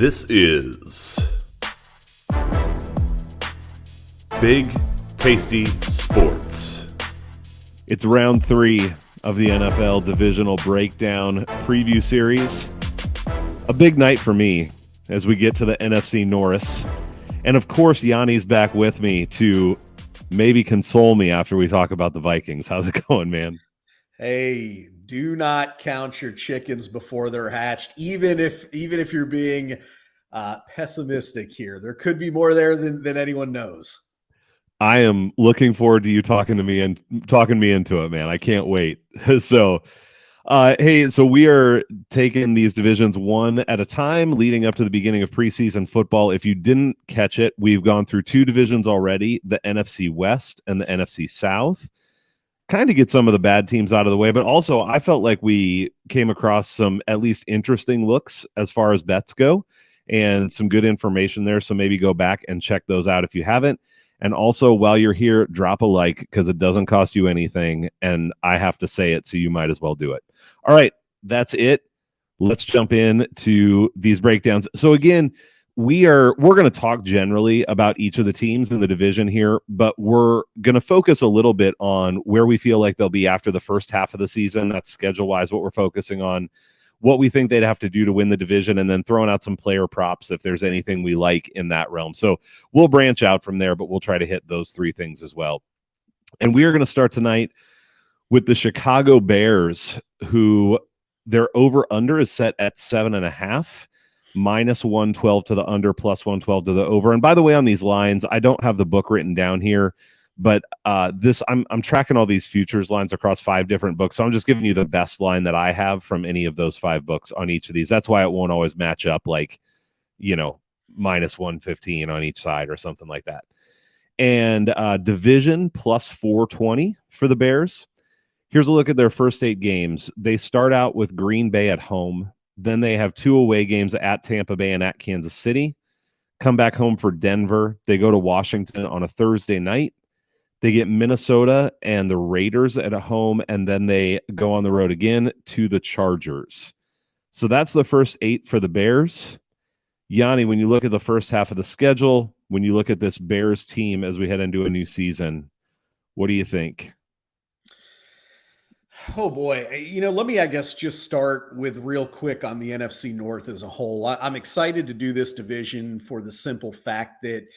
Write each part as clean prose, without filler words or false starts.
This is Big Tasty Sports. It's round 3 of the NFL Divisional Breakdown Preview Series. A big night for me as we get to the NFC North. And of course, Yanni's back with me to maybe console me after we talk about the Vikings. How's it going, man? Hey, do not count your chickens before they're hatched, even if you're being pessimistic here. There could be more there than anyone knows. I am looking forward to you talking me into it, man. I can't wait. So we are taking these divisions one at a time leading up to the beginning of preseason football. If you didn't catch it, we've gone through 2 divisions already, the NFC West and the NFC South. Kind of get some of the bad teams out of the way, but also I felt like we came across some at least interesting looks as far as bets go and some good information there. So maybe go back and check those out if you haven't. And also, while you're here, drop a like because it doesn't cost you anything. And I have to say it, so you might as well do it. All right, that's it. Let's jump in to these breakdowns. So again, we're going to talk generally about each of the teams in the division here, but we're going to focus a little bit on where we feel like they'll be after the first half of the season. That's schedule-wise what we're focusing on, what we think they'd have to do to win the division, and then throwing out some player props if there's anything we like in that realm. So we'll branch out from there, but we'll try to hit those 3 things as well. And we are going to start tonight with the Chicago Bears, who their over-under is set at 7.5. minus 112 to the under, plus 112 to the over. And by the way, on these lines, I don't have the book written down here, but I'm tracking all these futures lines across 5 different books. So I'm just giving you the best line that I have from any of those 5 books on each of these. That's why it won't always match up like, minus 115 on each side or something like that. And division plus 420 for the Bears. Here's a look at their first 8 games. They start out with Green Bay at home. Then they have 2 away games at Tampa Bay and at Kansas City. Come back home for Denver. They go to Washington on a Thursday night. They get Minnesota and the Raiders at home, and then they go on the road again to the Chargers. So that's the first 8 for the Bears. Yanni, when you look at the first half of the schedule, when you look at this Bears team as we head into a new season, what do you think? Oh boy. Let me, I guess, just start with real quick on the NFC North as a whole. I'm excited to do this division for the simple fact that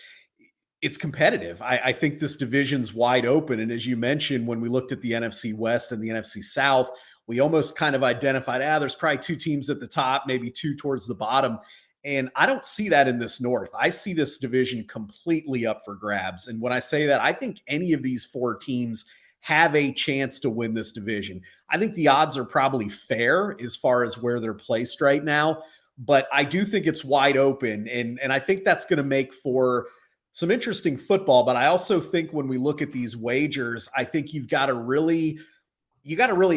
it's competitive. I think this division's wide open. And as you mentioned, when we looked at the NFC West and the NFC South, we almost kind of identified, there's probably 2 teams at the top, maybe 2 towards the bottom. And I don't see that in this North. I see this division completely up for grabs. And when I say that, I think any of these 4 teams have a chance to win this division. I think the odds are probably fair as far as where they're placed right now, but I do think it's wide open. And I think that's going to make for some interesting football. But I also think when we look at these wagers, I think you got to really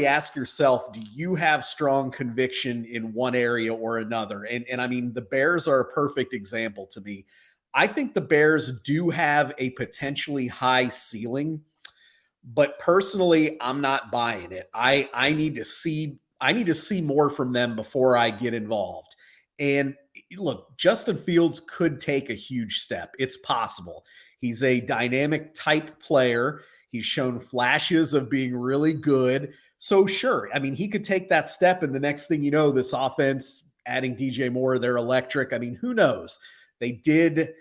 ask yourself, do you have strong conviction in one area or another? And I mean, the Bears are a perfect example to me. I think the Bears do have a potentially high ceiling, but personally, I'm not buying it. I need to see more from them before I get involved. And look, Justin Fields could take a huge step. It's possible. He's a dynamic type player. He's shown flashes of being really good. So sure, I mean, he could take that step, and the next thing you know, this offense, adding DJ Moore, they're electric. I mean, who knows? They did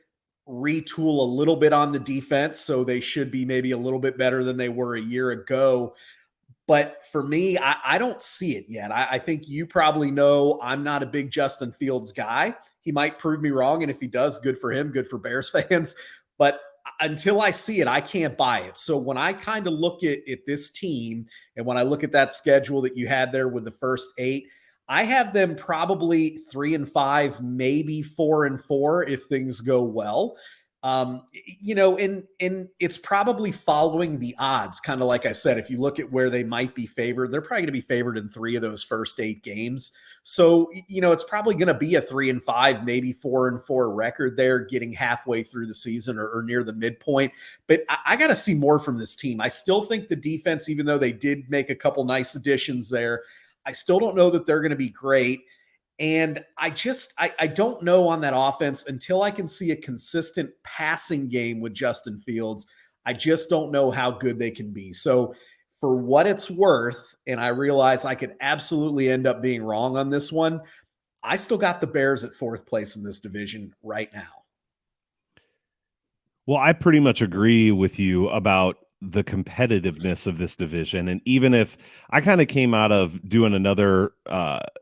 retool a little bit on the defense, so they should be maybe a little bit better than they were a year ago. But for me, I don't see it yet. I think you probably know I'm not a big Justin Fields guy. He might prove me wrong, and if he does, good for him, good for Bears fans. But until I see it, I can't buy it. So when I kind of look at this team, and when I look at that schedule that you had there with the first 8, I have them probably 3-5, maybe 4-4 if things go well. And it's probably following the odds, kind of like I said. If you look at where they might be favored, they're probably going to be favored in 3 of those first 8 games. So, it's probably going to be a 3-5, maybe 4-4 record there, getting halfway through the season or near the midpoint. But I got to see more from this team. I still think the defense, even though they did make a couple nice additions there, I still don't know that they're going to be great. And I don't know on that offense until I can see a consistent passing game with Justin Fields. I just don't know how good they can be. So for what it's worth, and I realize I could absolutely end up being wrong on this one, I still got the Bears at 4th place in this division right now. Well, I pretty much agree with you about the competitiveness of this division. And even if I kind of came out of doing another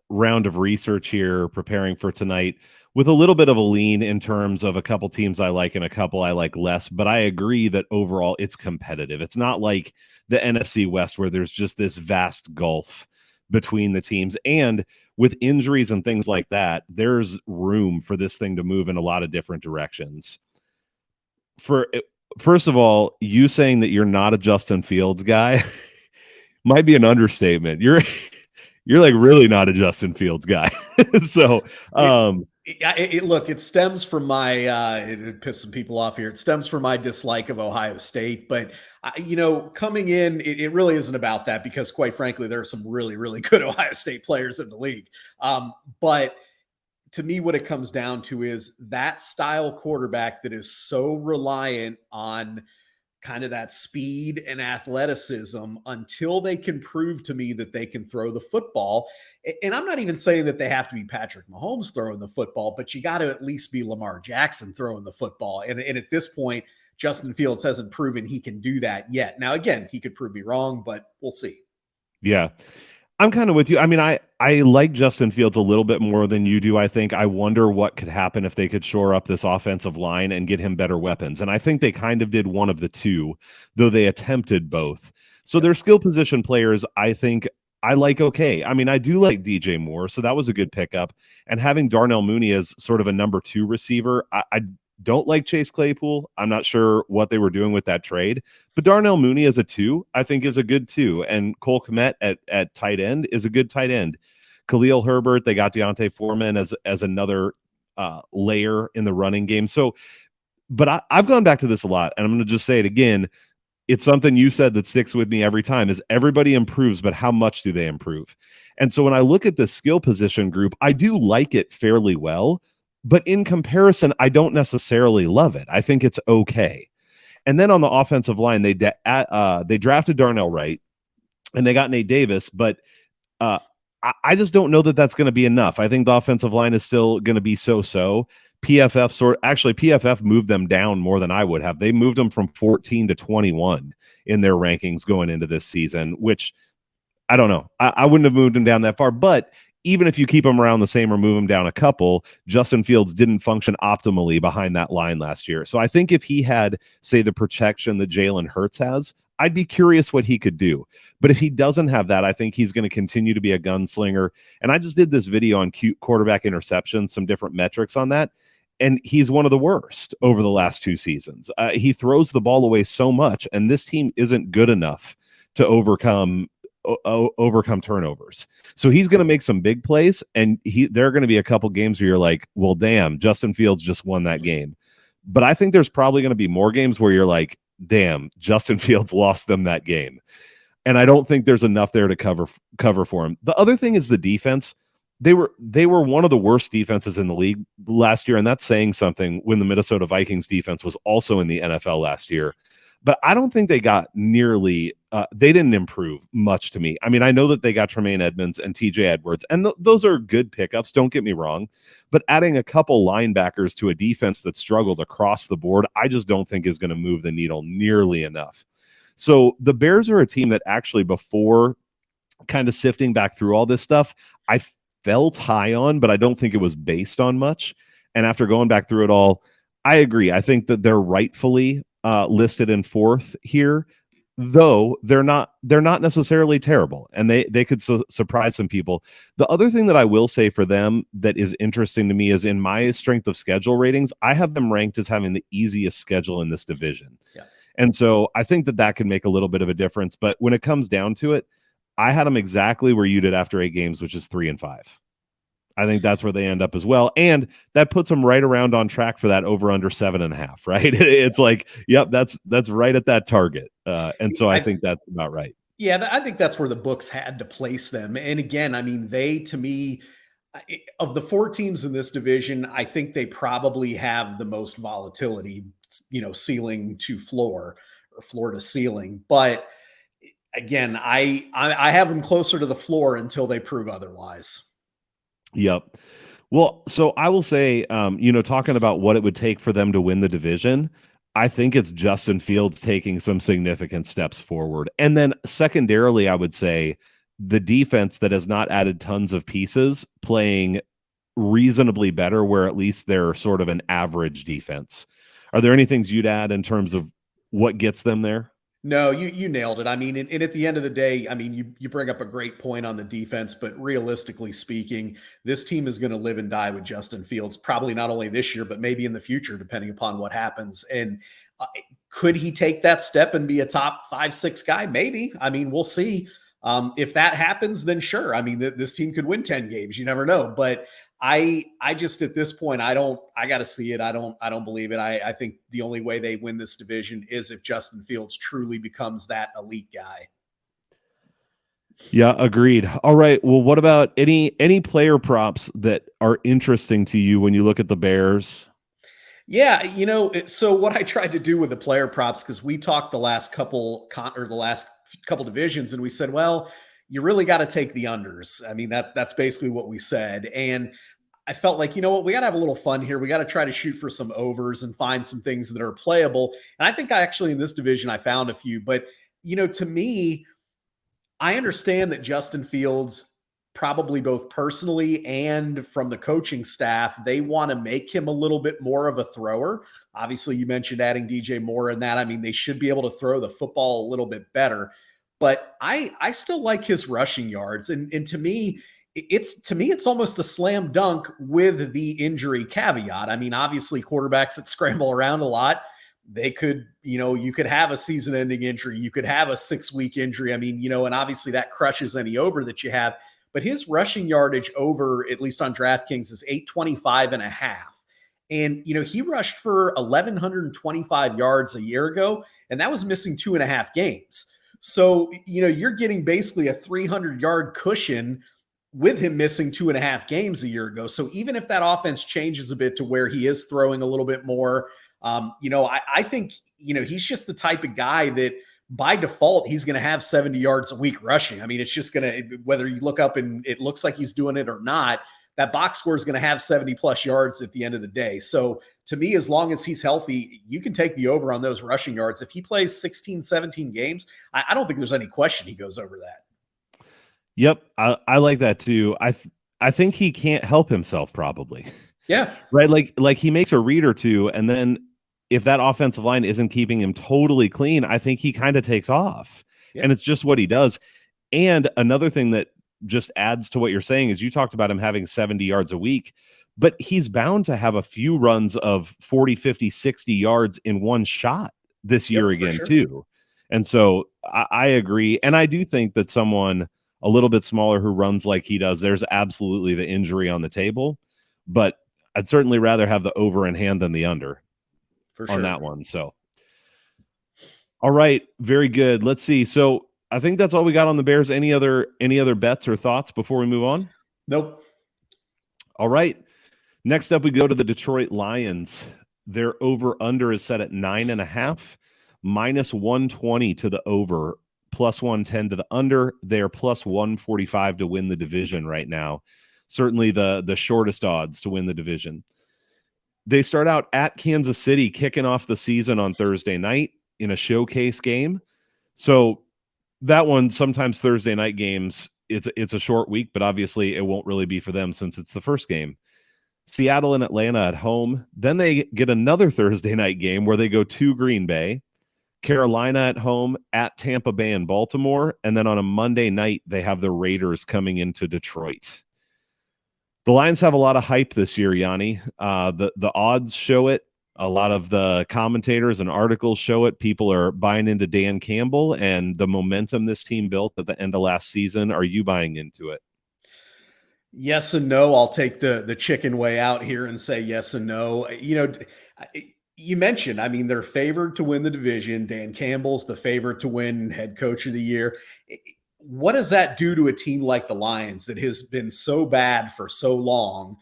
round of research here, preparing for tonight, with a little bit of a lean in terms of a couple teams I like and a couple I like less, but I agree that overall it's competitive. It's not like the NFC West where there's just this vast gulf between the teams. And with injuries and things like that, there's room for this thing to move in a lot of different directions. First of all, you saying that you're not a Justin Fields guy might be an understatement. You're like really not a Justin Fields guy. So look, it stems from my it pissed some people off here. It stems from my dislike of Ohio State, but coming in, it really isn't about that, because quite frankly, there are some really, really good Ohio State players in the league. But to me, what it comes down to is that style quarterback that is so reliant on kind of that speed and athleticism until they can prove to me that they can throw the football. And I'm not even saying that they have to be Patrick Mahomes throwing the football, but you got to at least be Lamar Jackson throwing the football. And at this point, Justin Fields hasn't proven he can do that yet. Now, again, he could prove me wrong, but we'll see. Yeah. I'm kind of with you. I mean, I like Justin Fields a little bit more than you do, I think. I wonder what could happen if they could shore up this offensive line and get him better weapons. And I think they kind of did one of the two, though they attempted both. So their skill position players, I think I like okay. I mean, I do like DJ Moore, so that was a good pickup. And having Darnell Mooney as sort of a number 2 receiver, I don't like Chase Claypool. I'm not sure what they were doing with that trade, but Darnell Mooney as a 2, I think is a good 2. And Cole Kmet at tight end is a good tight end. Khalil Herbert, they got Deontay Foreman as another layer in the running game. So, but I've gone back to this a lot, and I'm going to just say it again. It's something you said that sticks with me every time is everybody improves, but how much do they improve? And so when I look at the skill position group, I do like it fairly well. But in comparison, I don't necessarily love it. I think it's okay. And then on the offensive line, they drafted Darnell Wright and they got Nate Davis, but I just don't know that that's going to be enough. I think the offensive line is still going to be so-so. PFF moved them down more than I would have. They moved them from 14 to 21 in their rankings going into this season, which I don't know. I wouldn't have moved them down that far, but even if you keep them around the same or move them down a couple, Justin Fields didn't function optimally behind that line last year. So I think if he had, say, the protection that Jalen Hurts has, I'd be curious what he could do. But if he doesn't have that, I think he's going to continue to be a gunslinger. And I just did this video on quarterback interceptions, some different metrics on that. And he's one of the worst over the last 2 seasons. He throws the ball away so much, and this team isn't good enough to overcome turnovers. So he's going to make some big plays, and there are going to be a couple games where you're like, well, damn, Justin Fields just won that game. But I think there's probably going to be more games where you're like, damn, Justin Fields lost them that game. And I don't think there's enough there to cover for him. The other thing is the defense. They were one of the worst defenses in the league last year, and that's saying something when the Minnesota Vikings defense was also in the NFL last year. But I don't think they got nearly they didn't improve much to me. I mean, I know that they got Tremaine Edmonds and TJ Edwards, and those are good pickups, don't get me wrong. But adding a couple linebackers to a defense that struggled across the board, I just don't think is going to move the needle nearly enough. So the Bears are a team that actually, before kind of sifting back through all this stuff, I felt high on, but I don't think it was based on much. And after going back through it all, I agree. I think that they're rightfully listed in 4th here, though they're not necessarily terrible, and they could surprise some people. The other thing that I will say for them that is interesting to me is in my strength of schedule ratings, I have them ranked as having the easiest schedule in this division. Yeah. And so I think that can make a little bit of a difference. But when it comes down to it, I had them exactly where you did after 8 games, which is 3-5. I think that's where they end up as well. And that puts them right around on track for that over under 7.5, right? It's like, yep, that's right at that target. And so I think that's about right. Yeah, I think that's where the books had to place them. And again, I mean, to me, Of the four teams in this division, I think they probably have the most volatility, ceiling to floor or floor to ceiling. But again, I have them closer to the floor until they prove otherwise. Yep. Well, so I will say, talking about what it would take for them to win the division, I think it's Justin Fields taking some significant steps forward. And then secondarily, I would say the defense that has not added tons of pieces playing reasonably better, where at least they're sort of an average defense. Are there any things you'd add in terms of what gets them there? No, you nailed it. I mean, and at the end of the day, I mean, you bring up a great point on the defense, but realistically speaking, this team is going to live and die with Justin Fields, probably not only this year, but maybe in the future, depending upon what happens. And could he take that step and be a top 5-6 guy? Maybe. I mean, we'll see. If that happens, then sure. I mean, this team could win 10 games. You never know. But I just, at this point, I got to see it. I don't believe it. I think the only way they win this division is if Justin Fields truly becomes that elite guy. Yeah, agreed. All right. Well, what about any player props that are interesting to you when you look at the Bears? Yeah, so what I tried to do with the player props, because we talked the last couple divisions, and we said, well, you really got to take the unders. I mean, that's basically what we said. And I felt like, we got to have a little fun here. We got to try to shoot for some overs and find some things that are playable. And I think in this division, I found a few. But, to me, I understand that Justin Fields, probably both personally and from the coaching staff, they want to make him a little bit more of a thrower. Obviously, you mentioned adding DJ Moore and that. I mean, they should be able to throw the football a little bit better. But I still like his rushing yards. And to me, it's almost a slam dunk with the injury caveat. I mean, obviously, quarterbacks that scramble around a lot, they could, you could have a season-ending injury. You could have a 6-week injury. I mean, and obviously that crushes any over that you have. But his rushing yardage over, at least on DraftKings, is 825 and a half. And, he rushed for 1,125 yards a year ago, and that was missing 2.5 games. So, you're getting basically a 300-yard cushion with him missing 2.5 games a year ago. So even if that offense changes a bit to where he is throwing a little bit more, I think, he's just the type of guy that by default, he's going to have 70 yards a week rushing. I mean, it's just going to, whether you look up and it looks like he's doing it or not, that box score is going to have 70 plus yards at the end of the day. So to me, as long as he's healthy, you can take the over on those rushing yards. If he plays 16, 17 games, I don't think there's any question he goes over that. Yep. I like that too. I think he can't help himself probably. Yeah. Right. Like he makes a read or two, and then if that offensive line isn't keeping him totally clean, I think he kind of takes off. Yep. And it's just what he does. And another thing that just adds to what you're saying is you talked about him having 70 yards a week, but he's bound to have a few runs of 40, 50, 60 yards in one shot this year again, too. And so I agree. And I do think that someone a little bit smaller who runs like he does, there's absolutely the injury on the table, but I'd certainly rather have the over in hand than the under on that one. So, all right. Very good. Let's see. So I think that's all we got on the Bears. Any other bets or thoughts before we move on? Nope. All right. Next up, we go to the Detroit Lions. Their over under is set at 9.5, minus 120 to the over, plus 110 to the under. They're plus 145 to win the division right now. Certainly the shortest odds to win the division. They start out at Kansas City, kicking off the season on Thursday night in a showcase game. So that one, sometimes Thursday night games, it's a short week, but obviously it won't really be for them since it's the first game. Seattle and Atlanta at home. Then they get another Thursday night game where they go to Green Bay, Carolina at home, at Tampa Bay and Baltimore. And then on a Monday night, they have the Raiders coming into Detroit. The Lions have a lot of hype this year, Yanni. The odds show it. A lot of the commentators and articles show it. People are buying into Dan Campbell and the momentum this team built at the end of last season. Are you buying into it? Yes and no. I'll take the chicken way out here and say yes and no. You mentioned, I mean, they're favored to win the division. Dan Campbell's the favorite to win head coach of the year. what does that do to a team like the Lions that has been so bad for so long?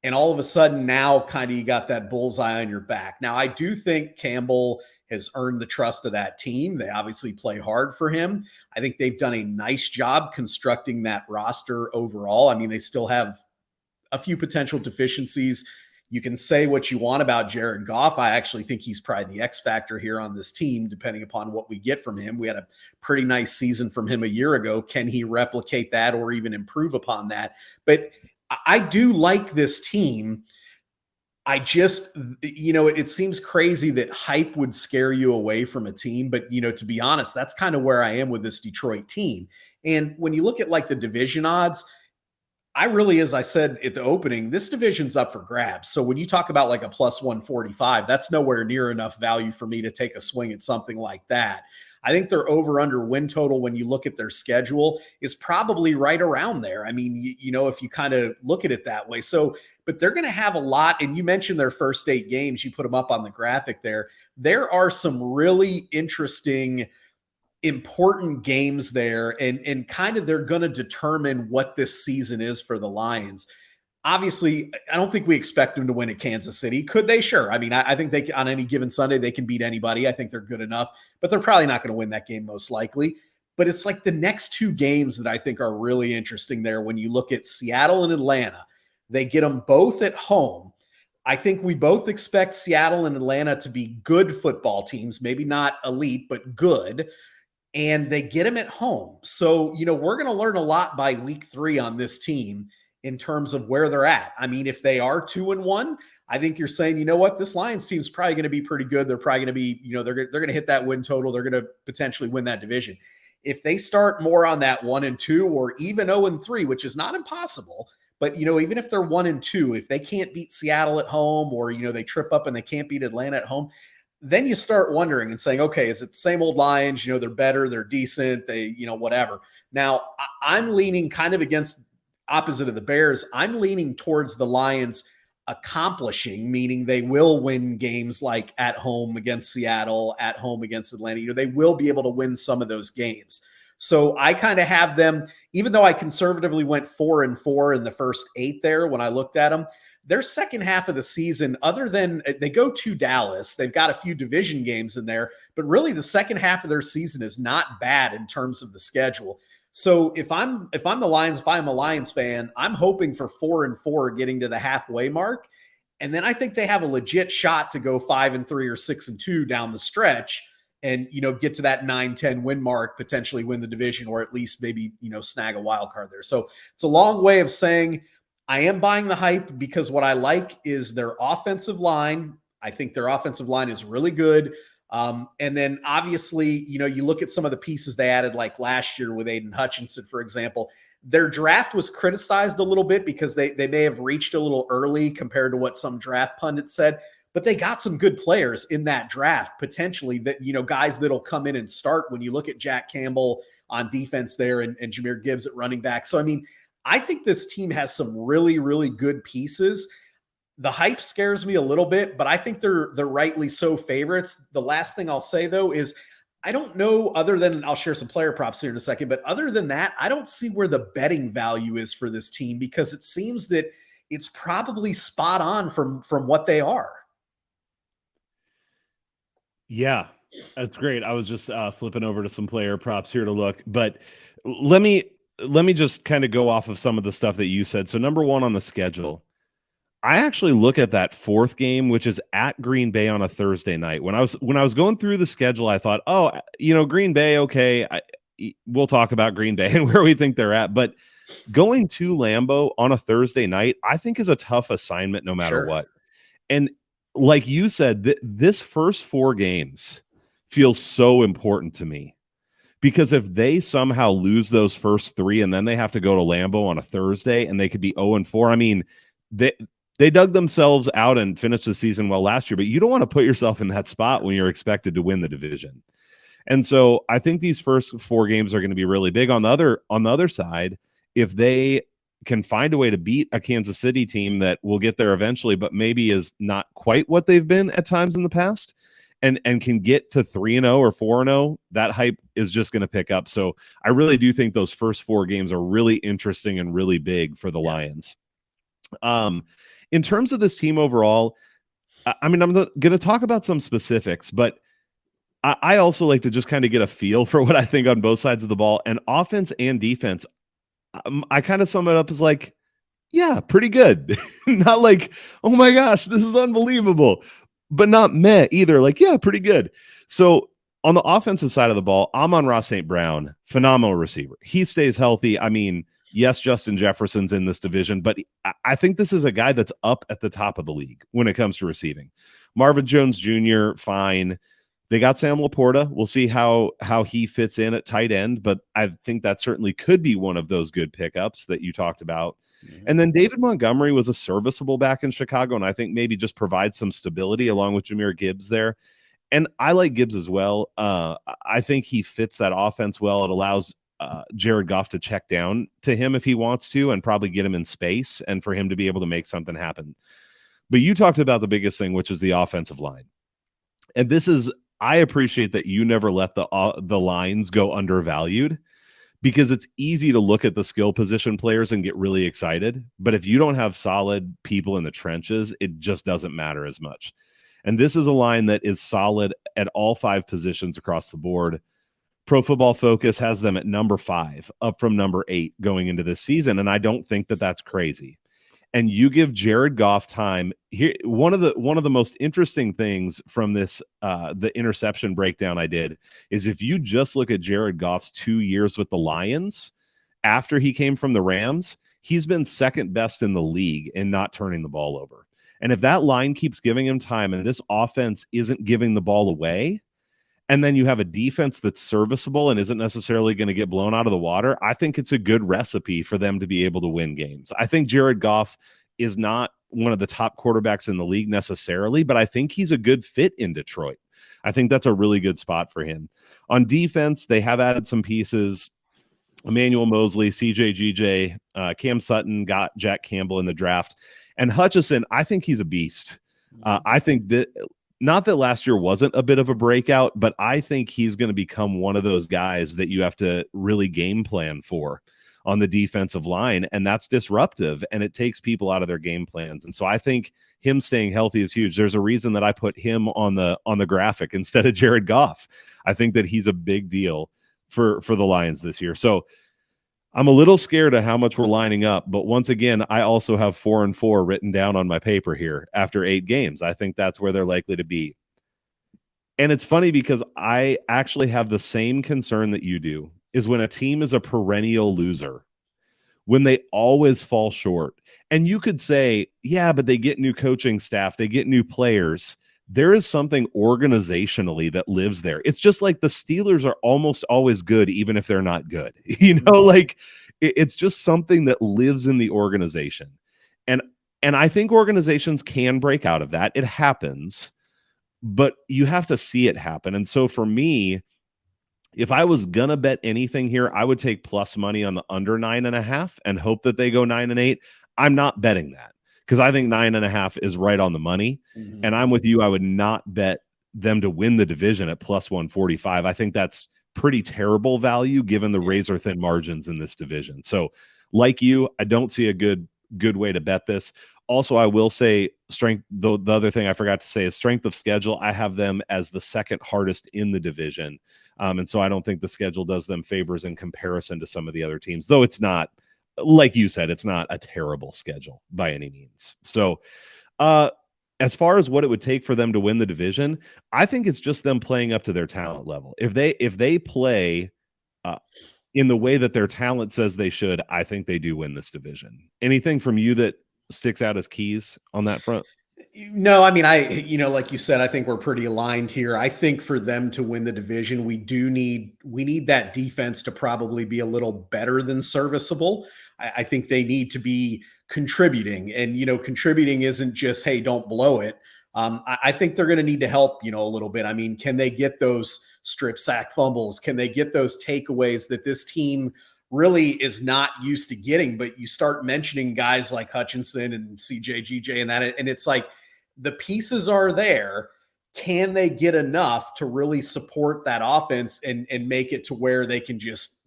And all of a sudden now kind of you got that bullseye on your back. Now, I do think Campbell has earned the trust of that team. They obviously play hard for him. I think they've done a nice job constructing that roster overall. I mean, they still have a few potential deficiencies. You can say what you want about Jared Goff. I actually think he's probably the X factor here on this team, depending upon what we get from him. We had a pretty nice season from him a year ago. Can he replicate that or even improve upon that? But I do like this team. I just, it seems crazy that hype would scare you away from a team. But, to be honest, that's kind of where I am with this Detroit team. And when you look at like the division odds, I really, as I said at the opening, this division's up for grabs. So when you talk about like a plus 145, that's nowhere near enough value for me to take a swing at something like that. I think their over-under win total, when you look at their schedule, is probably right around there. I mean, if you kind of look at it that way. So, but they're going to have a lot. And you mentioned their first 8 games. You put them up on the graphic there. There are some really interesting, important games there, and kind of they're going to determine what this season is for the Lions. Obviously, I don't think we expect them to win at Kansas City. Could they? Sure. I mean, I think they on any given Sunday, they can beat anybody. I think they're good enough, but they're probably not going to win that game most likely. But it's like the next 2 games that I think are really interesting there. When you look at Seattle and Atlanta, they get them both at home. I think we both expect Seattle and Atlanta to be good football teams, maybe not elite, but good. And they get them at home. So, we're going to learn a lot by week 3 on this team in terms of where they're at. I mean, if they are 2-1, I think you're saying, you know what, this Lions team is probably going to be pretty good. They're probably going to be, they're going to hit that win total. They're going to potentially win that division. If they start more on that 1-2 or even 0-3, which is not impossible, but, even if they're 1-2, if they can't beat Seattle at home or, they trip up and they can't beat Atlanta at home, then you start wondering and saying, okay, is it the same old Lions? They're better, they're decent, they, whatever. Now, I'm leaning kind of against opposite of the Bears. I'm leaning towards the Lions accomplishing, meaning they will win games like at home against Seattle, at home against Atlanta. They will be able to win some of those games. So I kind of have them, even though I conservatively went 4-4 in the first 8 there when I looked at them, their second half of the season, other than they go to Dallas, they've got a few division games in there, but really the second half of their season is not bad in terms of the schedule. So if I'm the Lions, if I'm a Lions fan, I'm hoping for 4-4 getting to the halfway mark. And then I think they have a legit shot to go 5-3 or 6-2 down the stretch and, get to that 9-10 win mark, potentially win the division, or at least maybe, snag a wild card there. So it's a long way of saying I am buying the hype because what I like is their offensive line. I think their offensive line is really good. And then obviously, you look at some of the pieces they added like last year with Aiden Hutchinson, for example. Their draft was criticized a little bit because they may have reached a little early compared to what some draft pundits said, but they got some good players in that draft, potentially that, guys that'll come in and start when you look at Jack Campbell on defense there and Jahmyr Gibbs at running back. So, I mean, I think this team has some really, really good pieces. The hype scares me a little bit, but I think they're rightly so favorites. The last thing I'll say, though, is I don't know, other than I'll share some player props here in a second, but other than that, I don't see where the betting value is for this team because it seems that it's probably spot on from what they are. Yeah, that's great. I was just flipping over to some player props here to look, but let me just kind of go off of some of the stuff that you said. So number 1 on the schedule, I actually look at that 4th game, which is at Green Bay on a Thursday night. When I was going through the schedule, I thought, Green Bay, okay, we'll talk about Green Bay and where we think they're at. But going to Lambeau on a Thursday night, I think is a tough assignment no matter what. And like you said, this first 4 games feels so important to me. Because if they somehow lose those first 3 and then they have to go to Lambeau on a Thursday and they could be 0-4, I mean, they dug themselves out and finished the season well last year, but you don't want to put yourself in that spot when you're expected to win the division. And so I think these first 4 games are going to be really big. On the other side, if they can find a way to beat a Kansas City team that will get there eventually, but maybe is not quite what they've been at times in the past, and can get to 3-0 or 4-0, that hype is just going to pick up. So I really do think those first 4 games are really interesting and really big for the Lions. In terms of this team overall, I mean, I'm going to talk about some specifics, but I also like to just kind of get a feel for what I think on both sides of the ball, and offense and defense. I kind of sum it up as like, yeah, pretty good. Not like, oh my gosh, this is unbelievable, but not meh either. Like, yeah, pretty good. So on the offensive side of the ball, Amon-Ra St. Brown, phenomenal receiver. He stays healthy. I mean, yes, Justin Jefferson's in this division, but I think this is a guy that's up at the top of the league when it comes to receiving. Marvin Jones Jr., fine. They got Sam Laporta. We'll see how he fits in at tight end, but I think that certainly could be one of those good pickups that you talked about. Mm-hmm. And then David Montgomery was a serviceable back in Chicago, and I think maybe just provides some stability along with Jahmyr Gibbs there. And I like Gibbs as well. I think he fits that offense well. It allows Jared Goff to check down to him if he wants to and probably get him in space and for him to be able to make something happen. But you talked about the biggest thing, which is the offensive line. And this is, I appreciate that you never let the lines go undervalued, because it's easy to look at the skill position players and get really excited. But if you don't have solid people in the trenches, it just doesn't matter as much. And this is a line that is solid at all 5 positions across the board. Pro Football Focus has them at number 5, up from number 8 going into this season. And I don't think that that's crazy. And you give Jared Goff time here. One of the most interesting things from this, the interception breakdown I did, is if you just look at Jared Goff's 2 years with the Lions after he came from the Rams, he's been second best in the league in not turning the ball over. And if that line keeps giving him time and this offense isn't giving the ball away, and then you have a defense that's serviceable and isn't necessarily going to get blown out of the water, I think it's a good recipe for them to be able to win games. I think Jared Goff is not one of the top quarterbacks in the league necessarily, but I think he's a good fit in Detroit. I think that's a really good spot for him. On defense, they have added some pieces. Emmanuel Mosley, CJ GJ, Cam Sutton, got Jack Campbell in the draft. And Hutchison, I think he's a beast. I think that, not that last year wasn't a bit of a breakout, but I think he's going to become one of those guys that you have to really game plan for on the defensive line. And that's disruptive, and it takes people out of their game plans. And so I think him staying healthy is huge. There's a reason that I put him on the graphic instead of Jared Goff. I think that he's a big deal for the Lions this year. So I'm a little scared of how much we're lining up, but once again, I also have 4-4 written down on my paper here after 8 games. I think that's where they're likely to be. And it's funny because I actually have the same concern that you do, is when a team is a perennial loser, when they always fall short. And you could say, yeah, but they get new coaching staff, they get new players. There is something organizationally that lives there. It's just like the Steelers are almost always good, even if they're not good. You know, like it's just something that lives in the organization. And I think organizations can break out of that. It happens, but you have to see it happen. And so for me, if I was going to bet anything here, I would take plus money on the under 9.5 and hope that they go 9-8. I'm not betting that, because I think 9.5 is right on the money. Mm-hmm. And I'm with you. I would not bet them to win the division at plus 145. I think that's pretty terrible value given the razor thin margins in this division. So like you, I don't see a good way to bet this. Also, I will say strength. The other thing I forgot to say is strength of schedule. I have them as the second hardest in the division. And so I don't think the schedule does them favors in comparison to some of the other teams, though it's not, like you said, it's not a terrible schedule by any means. So as far as what it would take for them to win the division, I think it's just them playing up to their talent level. If they play in the way that their talent says they should, I think they do win this division. Anything from you that sticks out as keys on that front? No, I mean, like you said, I think we're pretty aligned here. I think for them to win the division, we need that defense to probably be a little better than serviceable. I think they need to be contributing, and, contributing isn't just, hey, don't blow it. I think they're going to need to help, a little bit. I mean, can they get those strip sack fumbles? Can they get those takeaways that this team really is not used to getting? But you start mentioning guys like Hutchinson and CJ GJ and that, and it's like the pieces are there. can they get enough to really support that offense and make it to where they can just,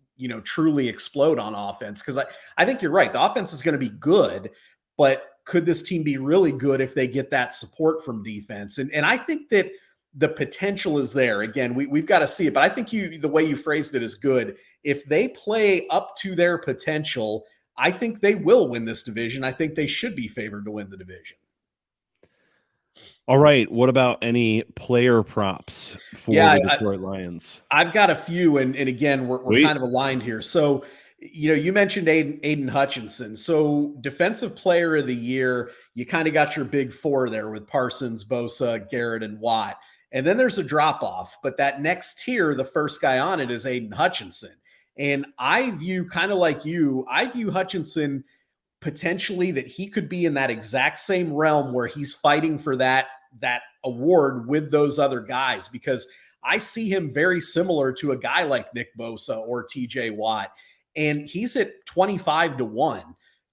truly explode on offense? Because I think you're right. The offense is going to be good, but could this team be really good if they get that support from defense? And I think that the potential is there. Again, we've got to see it, but I think the way you phrased it is good. If they play up to their potential, I think they will win this division. I think they should be favored to win the division. All right. What about any player props for the Detroit Lions? I've got a few, and again, we're kind of aligned here. So, you mentioned Aiden Hutchinson. So, defensive player of the year, you kind of got your big four there with Parsons, Bosa, Garrett, and Watt. And then there's a drop off, but that next tier, the first guy on it is Aiden Hutchinson. And I view, kind of like you, I view Hutchinson potentially that he could be in that exact same realm where he's fighting for that award with those other guys, because I see him very similar to a guy like Nick Bosa or TJ Watt. And he's at 25 to 1,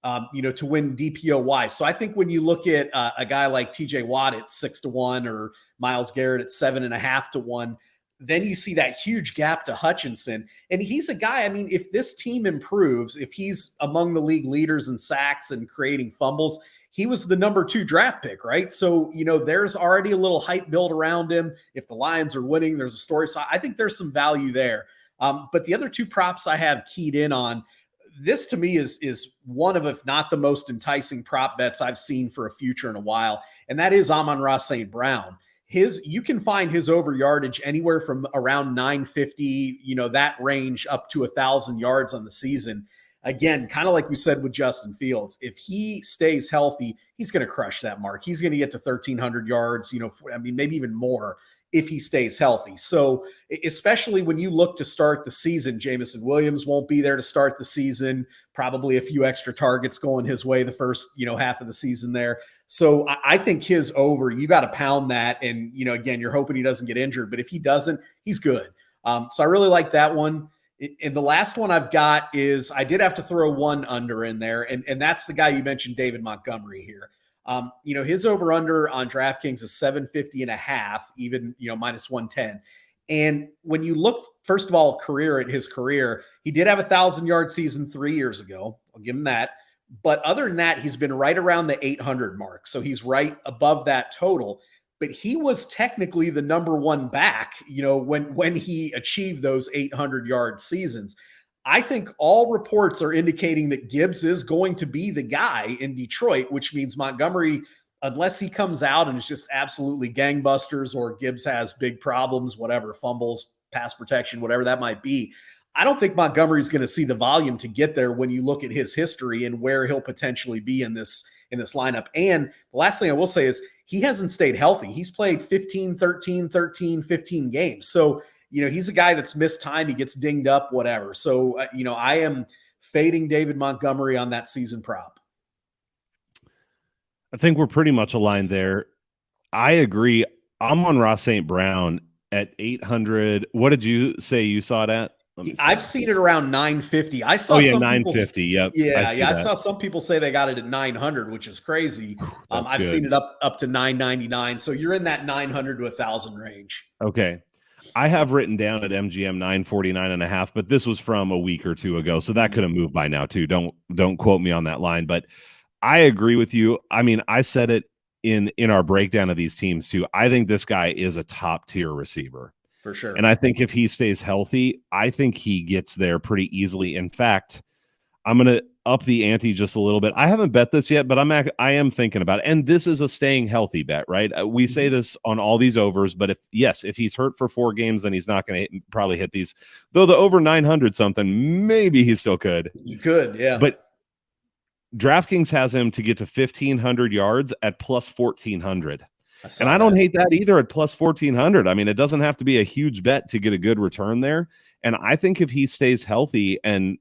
to win DPOY. So I think when you look at a guy like TJ Watt at 6 to 1 or Myles Garrett at 7.5 to 1, then you see that huge gap to Hutchinson. And he's a guy, I mean, if this team improves, if he's among the league leaders in sacks and creating fumbles, he was the number 2 draft pick, right? So, there's already a little hype built around him. If the Lions are winning, there's a story. So I think there's some value there. But the other 2 props I have keyed in on, this to me is one of, if not the most enticing prop bets I've seen for a future in a while. And that is Amon-Ra St. Brown. You can find his over yardage anywhere from around 950, that range up to 1,000 yards on the season. Again, kind of like we said with Justin Fields, if he stays healthy, he's going to crush that mark. He's going to get to 1,300 yards, maybe even more if he stays healthy. So especially when you look to start the season, Jameson Williams won't be there to start the season, probably a few extra targets going his way the first, half of the season there. So I think his over, you got to pound that. And, again, you're hoping he doesn't get injured, but if he doesn't, he's good. So I really like that one. And the last one I've got is, I did have to throw one under in there. And that's the guy you mentioned, David Montgomery here. His over under on DraftKings is 750.5, even, minus 110. And when you look, first of all, his career, he did have 1,000-yard season 3 years ago. I'll give him that. But other than that, he's been right around the 800 mark. So he's right above that total. But he was technically the number 1 back, when he achieved those 800-yard seasons. I think all reports are indicating that Gibbs is going to be the guy in Detroit, which means Montgomery, unless he comes out and is just absolutely gangbusters, or Gibbs has big problems, whatever, fumbles, pass protection, whatever that might be, I don't think Montgomery's going to see the volume to get there when you look at his history and where he'll potentially be in this lineup. And the last thing I will say is he hasn't stayed healthy. He's played 15 games. So, he's a guy that's missed time. He gets dinged up, whatever. So, I am fading David Montgomery on that season prop. I think we're pretty much aligned there. I agree. Amon-Ra St. Brown at 800. What did you say you saw it at? I've seen it around 950. I saw 950. Yep. I saw some people say they got it at 900, which is crazy. I've seen it up to 999. So you're in that 900 to 1,000 range. Okay. I have written down at MGM 949.5, but this was from a week or 2 ago, so that could have moved by now too. Don't quote me on that line, but I agree with you. I mean, I said it in our breakdown of these teams too. I think this guy is a top tier receiver. For sure. And I think if he stays healthy, I think he gets there pretty easily. In fact, I'm going to up the ante just a little bit. I haven't bet this yet, but I am thinking about it. And this is a staying healthy bet, right? We say this on all these overs, but if he's hurt for 4 games, then he's not going to probably hit these. Though the over 900 something, maybe he still could. He could, yeah. But DraftKings has him to get to 1,500 yards at plus 1,400. And I don't hate that either at plus 1,400. I mean, it doesn't have to be a huge bet to get a good return there. And I think if he stays healthy and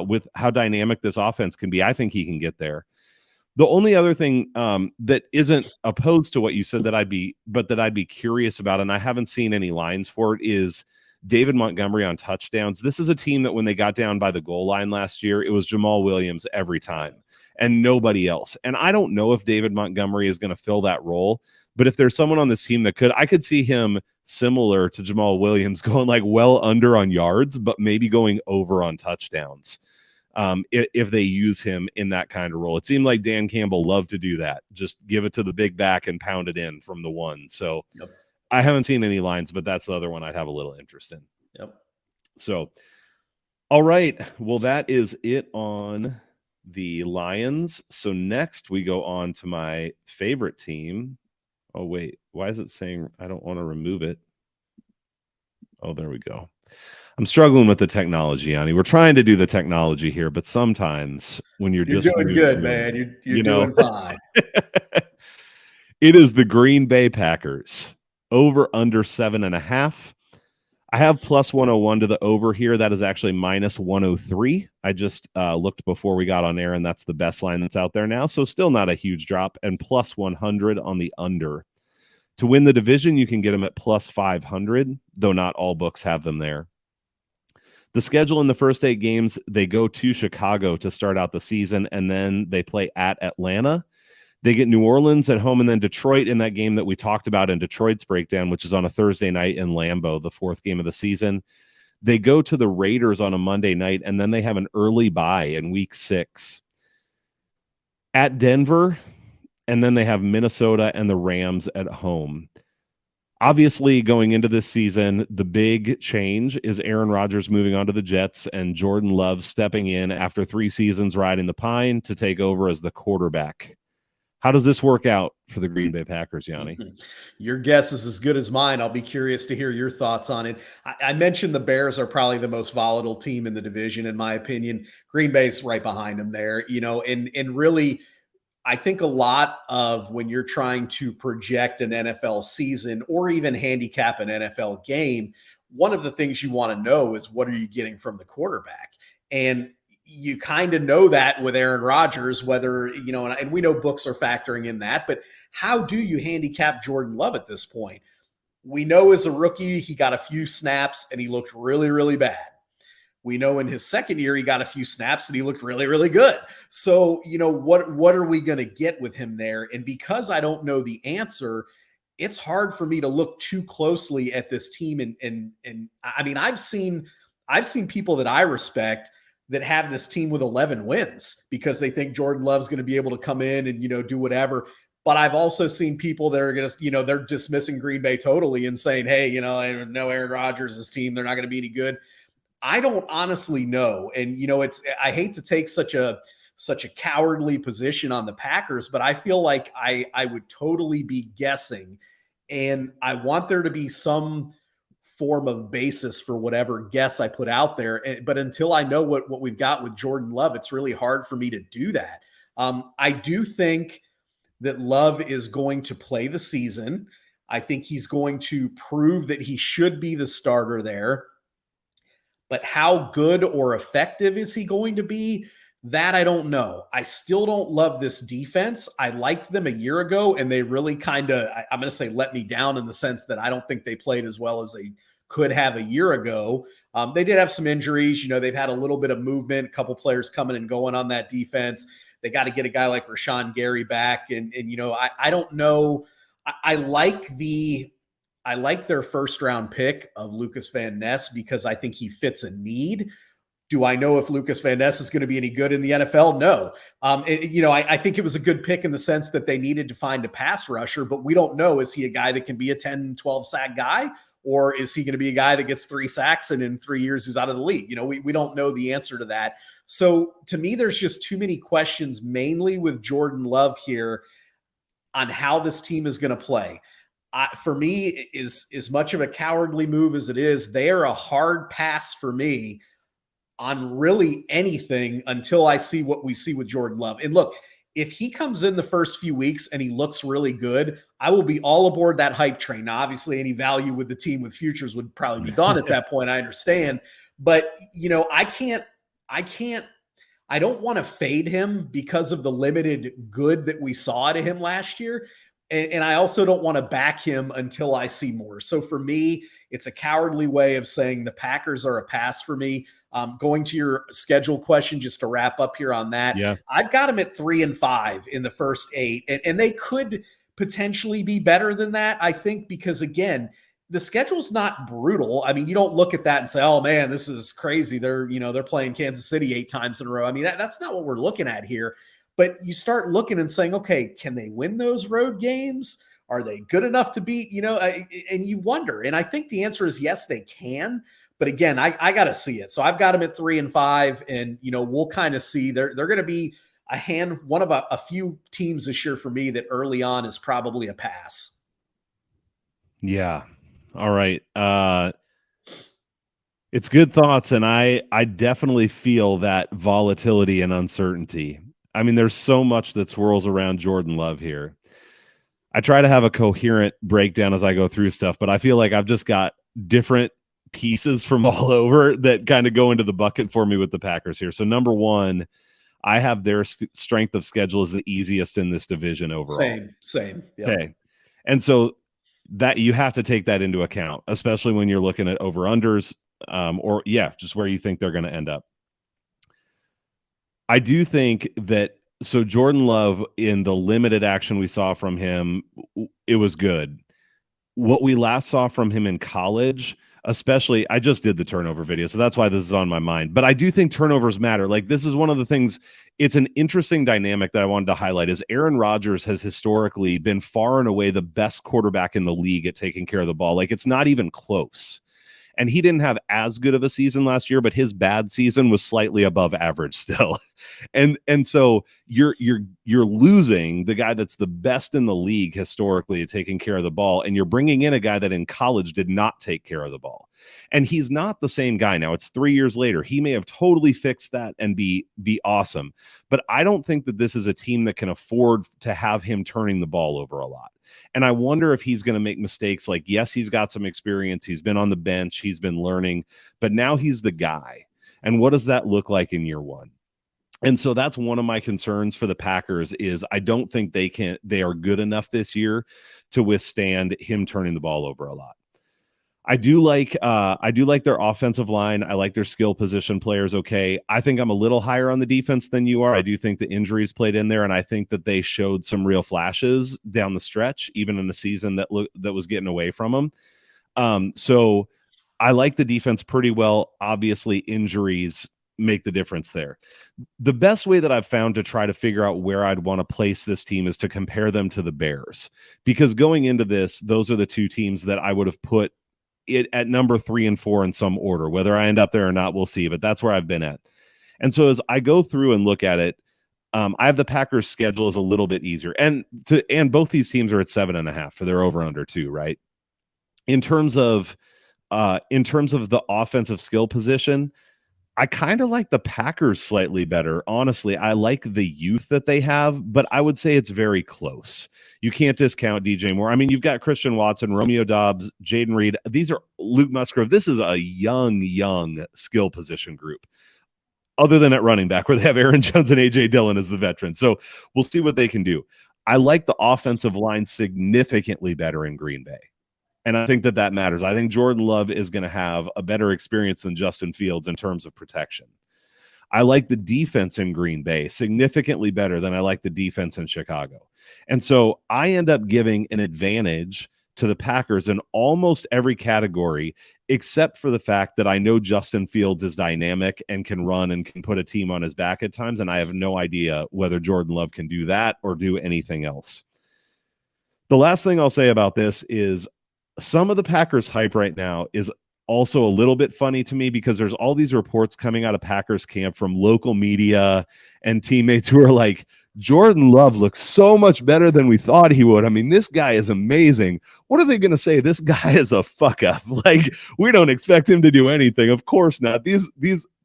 with how dynamic this offense can be, I think he can get there. The only other thing that isn't opposed to what you said that I'd be curious about, and I haven't seen any lines for it, is David Montgomery on touchdowns. This is a team that when they got down by the goal line last year, it was Jamal Williams every time and nobody else. And I don't know if David Montgomery is going to fill that role, But if there's someone on this team that I could see him similar to Jamal Williams going like well under on yards, but maybe going over on touchdowns. If they use him in that kind of role. It seemed like Dan Campbell loved to do that. Just give it to the big back and pound it in from the one. So Yep. I haven't seen any lines, but that's the other one I'd have a little interest in. Yep. So, all right. Well, that is it on the Lions. So next we go on to my favorite team. Oh, wait. Why is it saying I don't want to remove it? Oh, there we go. I'm struggling with the technology, Yanni. We're trying to do the technology here, but sometimes when you're just doing good, man. You're doing fine. It is the Green Bay Packers over under 7.5. I have plus 101 to the over here. That is actually minus 103. I just looked before we got on air, and that's the best line that's out there now. So still not a huge drop, and plus 100 on the under. To win the division, you can get them at plus 500, though not all books have them there. The schedule in the first 8 games, they go to Chicago to start out the season, and then they play at Atlanta. They get New Orleans at home and then Detroit in that game that we talked about in Detroit's breakdown, which is on a Thursday night in Lambeau, the 4th game of the season. They go to the Raiders on a Monday night, and then they have an early bye in week 6. At Denver, and then they have Minnesota and the Rams at home. Obviously, going into this season, the big change is Aaron Rodgers moving on to the Jets and Jordan Love stepping in after 3 seasons riding the pine to take over as the quarterback. How does this work out for the Green Bay Packers, Yanni? Your guess is as good as mine. I'll be curious to hear your thoughts on it. I mentioned the Bears are probably the most volatile team in the division, in my opinion. Green Bay's right behind them there, and really, I think a lot of when you're trying to project an NFL season or even handicap an NFL game, one of the things you want to know is what are you getting from the quarterback? And you kind of know that with Aaron Rodgers, whether, and we know books are factoring in that, but how do you handicap Jordan Love at this point? We know as a rookie, he got a few snaps and he looked really, really bad. We know in his second year, he got a few snaps and he looked really, really good. So, what are we going to get with him there? And because I don't know the answer, it's hard for me to look too closely at this team. And I mean, I've seen people that I respect that have this team with 11 wins because they think Jordan Love's going to be able to come in and, do whatever. But I've also seen people that are going to, they're dismissing Green Bay totally and saying, hey, I know Aaron Rodgers' team, they're not going to be any good. I don't honestly know. And, I hate to take such a cowardly position on the Packers, but I feel like I would totally be guessing. And I want there to be some form of basis for whatever guess I put out there. But until I know what we've got with Jordan Love, it's really hard for me to do that. I do think that Love is going to play the season. I think he's going to prove that he should be the starter there. But how good or effective is he going to be? That I don't know. I still don't love this defense. I liked them a year ago, and they really kind of, I'm going to say, let me down in the sense that I don't think they played as well as they could have a year ago. They did have some injuries. They've had a little bit of movement, a couple players coming and going on that defense. They got to get a guy like Rashawn Gary back. And I don't know. I like their first round pick of Lucas Van Ness because I think he fits a need. Do I know if Lucas Van Ness is going to be any good in the NFL? No. I think it was a good pick in the sense that they needed to find a pass rusher, but we don't know. Is he a guy that can be a 10, 12 sack guy? Or is he going to be a guy that gets 3 sacks and in 3 years he's out of the league? We don't know the answer to that. So to me, there's just too many questions, mainly with Jordan Love here, on how this team is going to play. For me, is as much of a cowardly move as it is, they are a hard pass for me on really anything until I see what we see with Jordan Love. And look, if he comes in the first few weeks and he looks really good, I will be all aboard that hype train. Now, obviously, any value with the team with futures would probably be gone at that point. I understand. But, I don't want to fade him because of the limited good that we saw out of him last year. And I also don't want to back him until I see more. So for me, it's a cowardly way of saying the Packers are a pass for me. Going to your schedule question, just to wrap up here on that. Yeah. I've got them at 3-5 in the first 8, and they could potentially be better than that, I think, because again, the schedule's not brutal. I mean, you don't look at that and say, oh man, this is crazy. They're playing Kansas City 8 times in a row. I mean, that's not what we're looking at here. But you start looking and saying, okay, can they win those road games? Are they good enough to beat, and you wonder. And I think the answer is yes, they can. But again, I got to see it. So I've got them at 3-5, and, we'll kind of see. They're going to be one of a few teams this year for me that early on is probably a pass. Yeah. All right. It's good thoughts, and I definitely feel that volatility and uncertainty. I mean, there's so much that swirls around Jordan Love here. I try to have a coherent breakdown as I go through stuff, but I feel like I've just got different pieces from all over that kind of go into the bucket for me with the Packers here. So number one, I have their strength of schedule as the easiest in this division overall. Same. Yep. Okay. And so that you have to take that into account, especially when you're looking at over-unders, just where you think they're going to end up. I do think that, so Jordan Love, in the limited action we saw from him, it was good. What we last saw from him in college, especially, I just did the turnover video, so that's why this is on my mind. But I do think turnovers matter. Like, this is one of the things, it's an interesting dynamic that I wanted to highlight, is Aaron Rodgers has historically been far and away the best quarterback in the league at taking care of the ball. Like, it's not even close. And he didn't have as good of a season last year, but his bad season was slightly above average still. And so you're losing the guy that's the best in the league historically at taking care of the ball, and you're bringing in a guy that in college did not take care of the ball. And he's not the same guy now. It's 3 years later. He may have totally fixed that and be awesome. But I don't think that this is a team that can afford to have him turning the ball over a lot. And I wonder if he's going to make mistakes. Like, yes, he's got some experience. He's been on the bench. He's been learning. But now he's the guy. And what does that look like in year one? And so that's one of my concerns for the Packers, is I don't think they are good enough this year to withstand him turning the ball over a lot. I do like their offensive line. I like their skill position players. Okay. I think I'm a little higher on the defense than you are. I do think the injuries played in there, and I think that they showed some real flashes down the stretch, even in the season that was getting away from them. So I like the defense pretty well. Obviously, injuries make the difference there. The best way that I've found to try to figure out where I'd want to place this team is to compare them to the Bears, because going into this, those are the two teams that I would have put it at number 3 and 4 in some order. Whether I end up there or not, we'll see, but that's where I've been at. And so as I go through and look at it, I have the Packers schedule is a little bit easier, and both these teams are at 7.5 for their over under too, right? In terms of the offensive skill position, I kind of like the Packers slightly better. Honestly, I like the youth that they have, but I would say it's very close. You can't discount DJ Moore. I mean, you've got Christian Watson, Romeo Doubs, Jaden Reed. These are Luke Musgrove. This is a young skill position group, other than at running back, where they have Aaron Jones and AJ Dillon as the veterans. So we'll see what they can do. I like the offensive line significantly better in Green Bay. And I think that matters. I think Jordan Love is going to have a better experience than Justin Fields in terms of protection. I like the defense in Green Bay significantly better than I like the defense in Chicago. And so I end up giving an advantage to the Packers in almost every category, except for the fact that I know Justin Fields is dynamic and can run and can put a team on his back at times. And I have no idea whether Jordan Love can do that or do anything else. The last thing I'll say about this is, some of the Packers hype right now is also a little bit funny to me, because there's all these reports coming out of Packers camp from local media and teammates who are like, Jordan Love looks so much better than we thought he would. I mean, this guy is amazing. What are they going to say? This guy is a fuck up. Like, we don't expect him to do anything. Of course not. These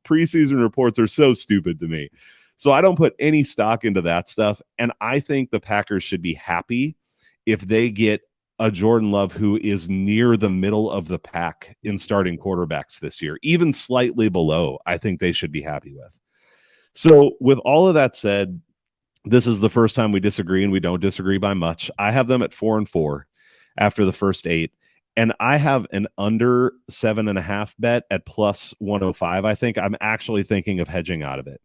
preseason reports are so stupid to me. So I don't put any stock into that stuff. And I think the Packers should be happy if they get a Jordan Love who is near the middle of the pack in starting quarterbacks this year, even slightly below. I think they should be happy with. So with all of that said, this is the first time we disagree, and we don't disagree by much. I have them at 4-4 after the first 8, and I have an under 7.5 bet at plus 105. I think I'm actually thinking of hedging out of it,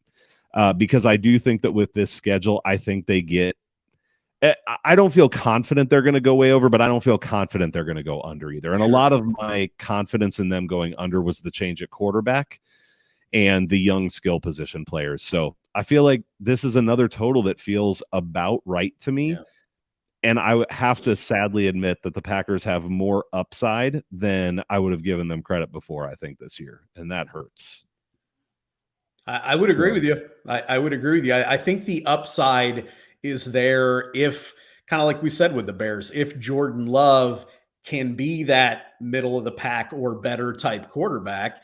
because I do think that with this schedule, I think they get I don't feel confident they're going to go way over, but I don't feel confident they're going to go under either. And a lot of my confidence in them going under was the change at quarterback and the young skill position players. So I feel like this is another total that feels about right to me. Yeah. And I would have to sadly admit that the Packers have more upside than I would have given them credit before, I think, this year. And that hurts. I would agree with you. I would agree with you. I think the upside is there if, kind of like we said with the Bears, if Jordan Love can be that middle of the pack or better type quarterback,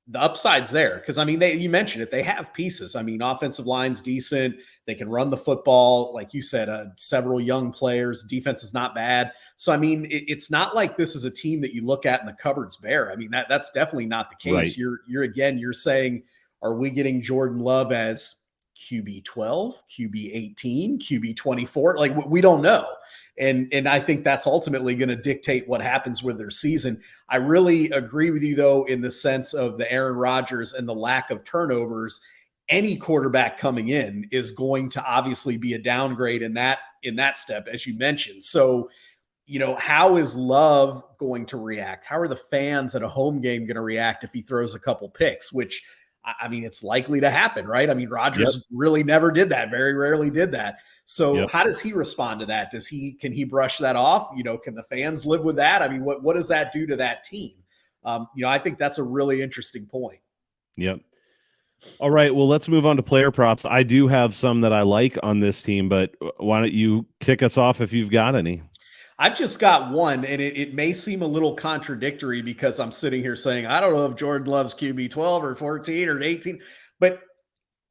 the upside's there. Because, I mean, you mentioned it. They have pieces. I mean, offensive line's decent. They can run the football. Like you said, several young players. Defense is not bad. So, I mean, it's not like this is a team that you look at and the cupboard's bare. I mean, that's definitely not the case. Right. You're saying, are we getting Jordan Love as QB 12, QB 18, QB 24? Like, we don't know. And I think that's ultimately going to dictate what happens with their season. I really agree with you, though, in the sense of the Aaron Rodgers and the lack of turnovers. Any quarterback coming in is going to obviously be a downgrade in that step, as you mentioned. So, how is Love going to react? How are the fans at a home game going to react if he throws a couple picks, which, I mean, it's likely to happen, right? I mean, Rodgers really never did that, very rarely did that. So how does he respond to that? Can he brush that off? Can the fans live with that? I mean, what does that do to that team? I think that's a really interesting point. Yep. All right. Well, let's move on to player props. I do have some that I like on this team, but why don't you kick us off if you've got any? I've just got one, and it may seem a little contradictory because I'm sitting here saying, I don't know if Jordan Love's QB 12 or 14 or 18, but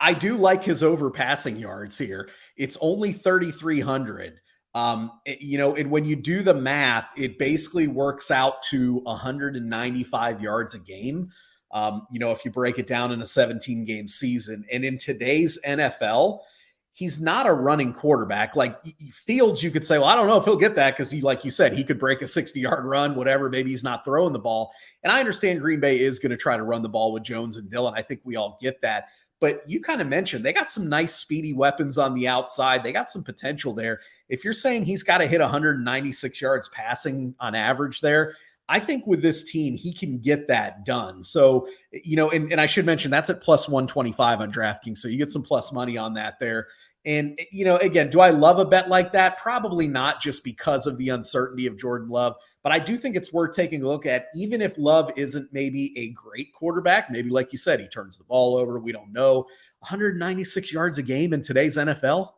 I do like his over passing yards here. It's only 3,300. And when you do the math, it basically works out to 195 yards a game. If you break it down in a 17-game season. And in today's NFL, he's not a running quarterback. Like Fields, you could say, well, I don't know if he'll get that because like you said, he could break a 60-yard run, whatever. Maybe he's not throwing the ball. And I understand Green Bay is going to try to run the ball with Jones and Dillon. I think we all get that. But you kind of mentioned they got some nice speedy weapons on the outside. They got some potential there. If you're saying he's got to hit 196 yards passing on average there, I think with this team, he can get that done. So, and I should mention that's at plus 125 on DraftKings. So you get some plus money on that there. And, again, do I love a bet like that? Probably not, just because of the uncertainty of Jordan Love. But I do think it's worth taking a look at, even if Love isn't maybe a great quarterback. Maybe, like you said, he turns the ball over. We don't know. 196 yards a game in today's NFL.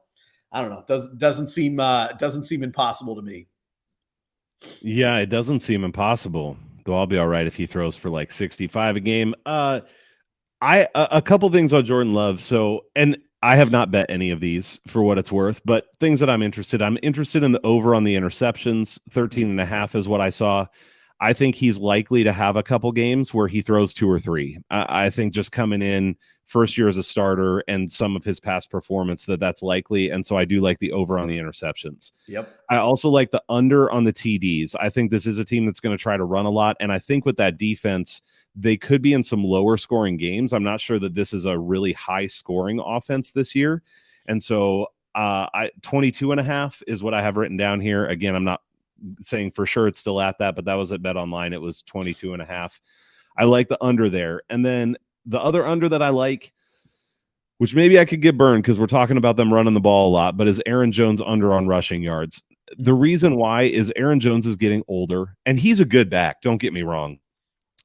I don't know. Doesn't seem impossible to me. Yeah, it doesn't seem impossible. Though I'll be all right if he throws for like 65 a game. A couple things on Jordan Love. So, and I have not bet any of these for what it's worth, but things that I'm interested in the over on the interceptions. 13.5 is what I saw. I think he's likely to have a couple games where he throws 2 or 3. I think just coming in first year as a starter and some of his past performance that's likely. And so I do like the over on the interceptions. Yep. I also like the under on the TDs. I think this is a team that's going to try to run a lot. And I think with that defense, they could be in some lower scoring games. I'm not sure that this is a really high scoring offense this year. And so 22.5 is what I have written down here. Again, I'm not saying for sure it's still at that, but that was at Bet Online. It was 22.5. I like the under there. And then the other under that I like, which maybe I could get burned because we're talking about them running the ball a lot, but is Aaron Jones under on rushing yards. The reason why is Aaron Jones is getting older, and he's a good back, don't get me wrong.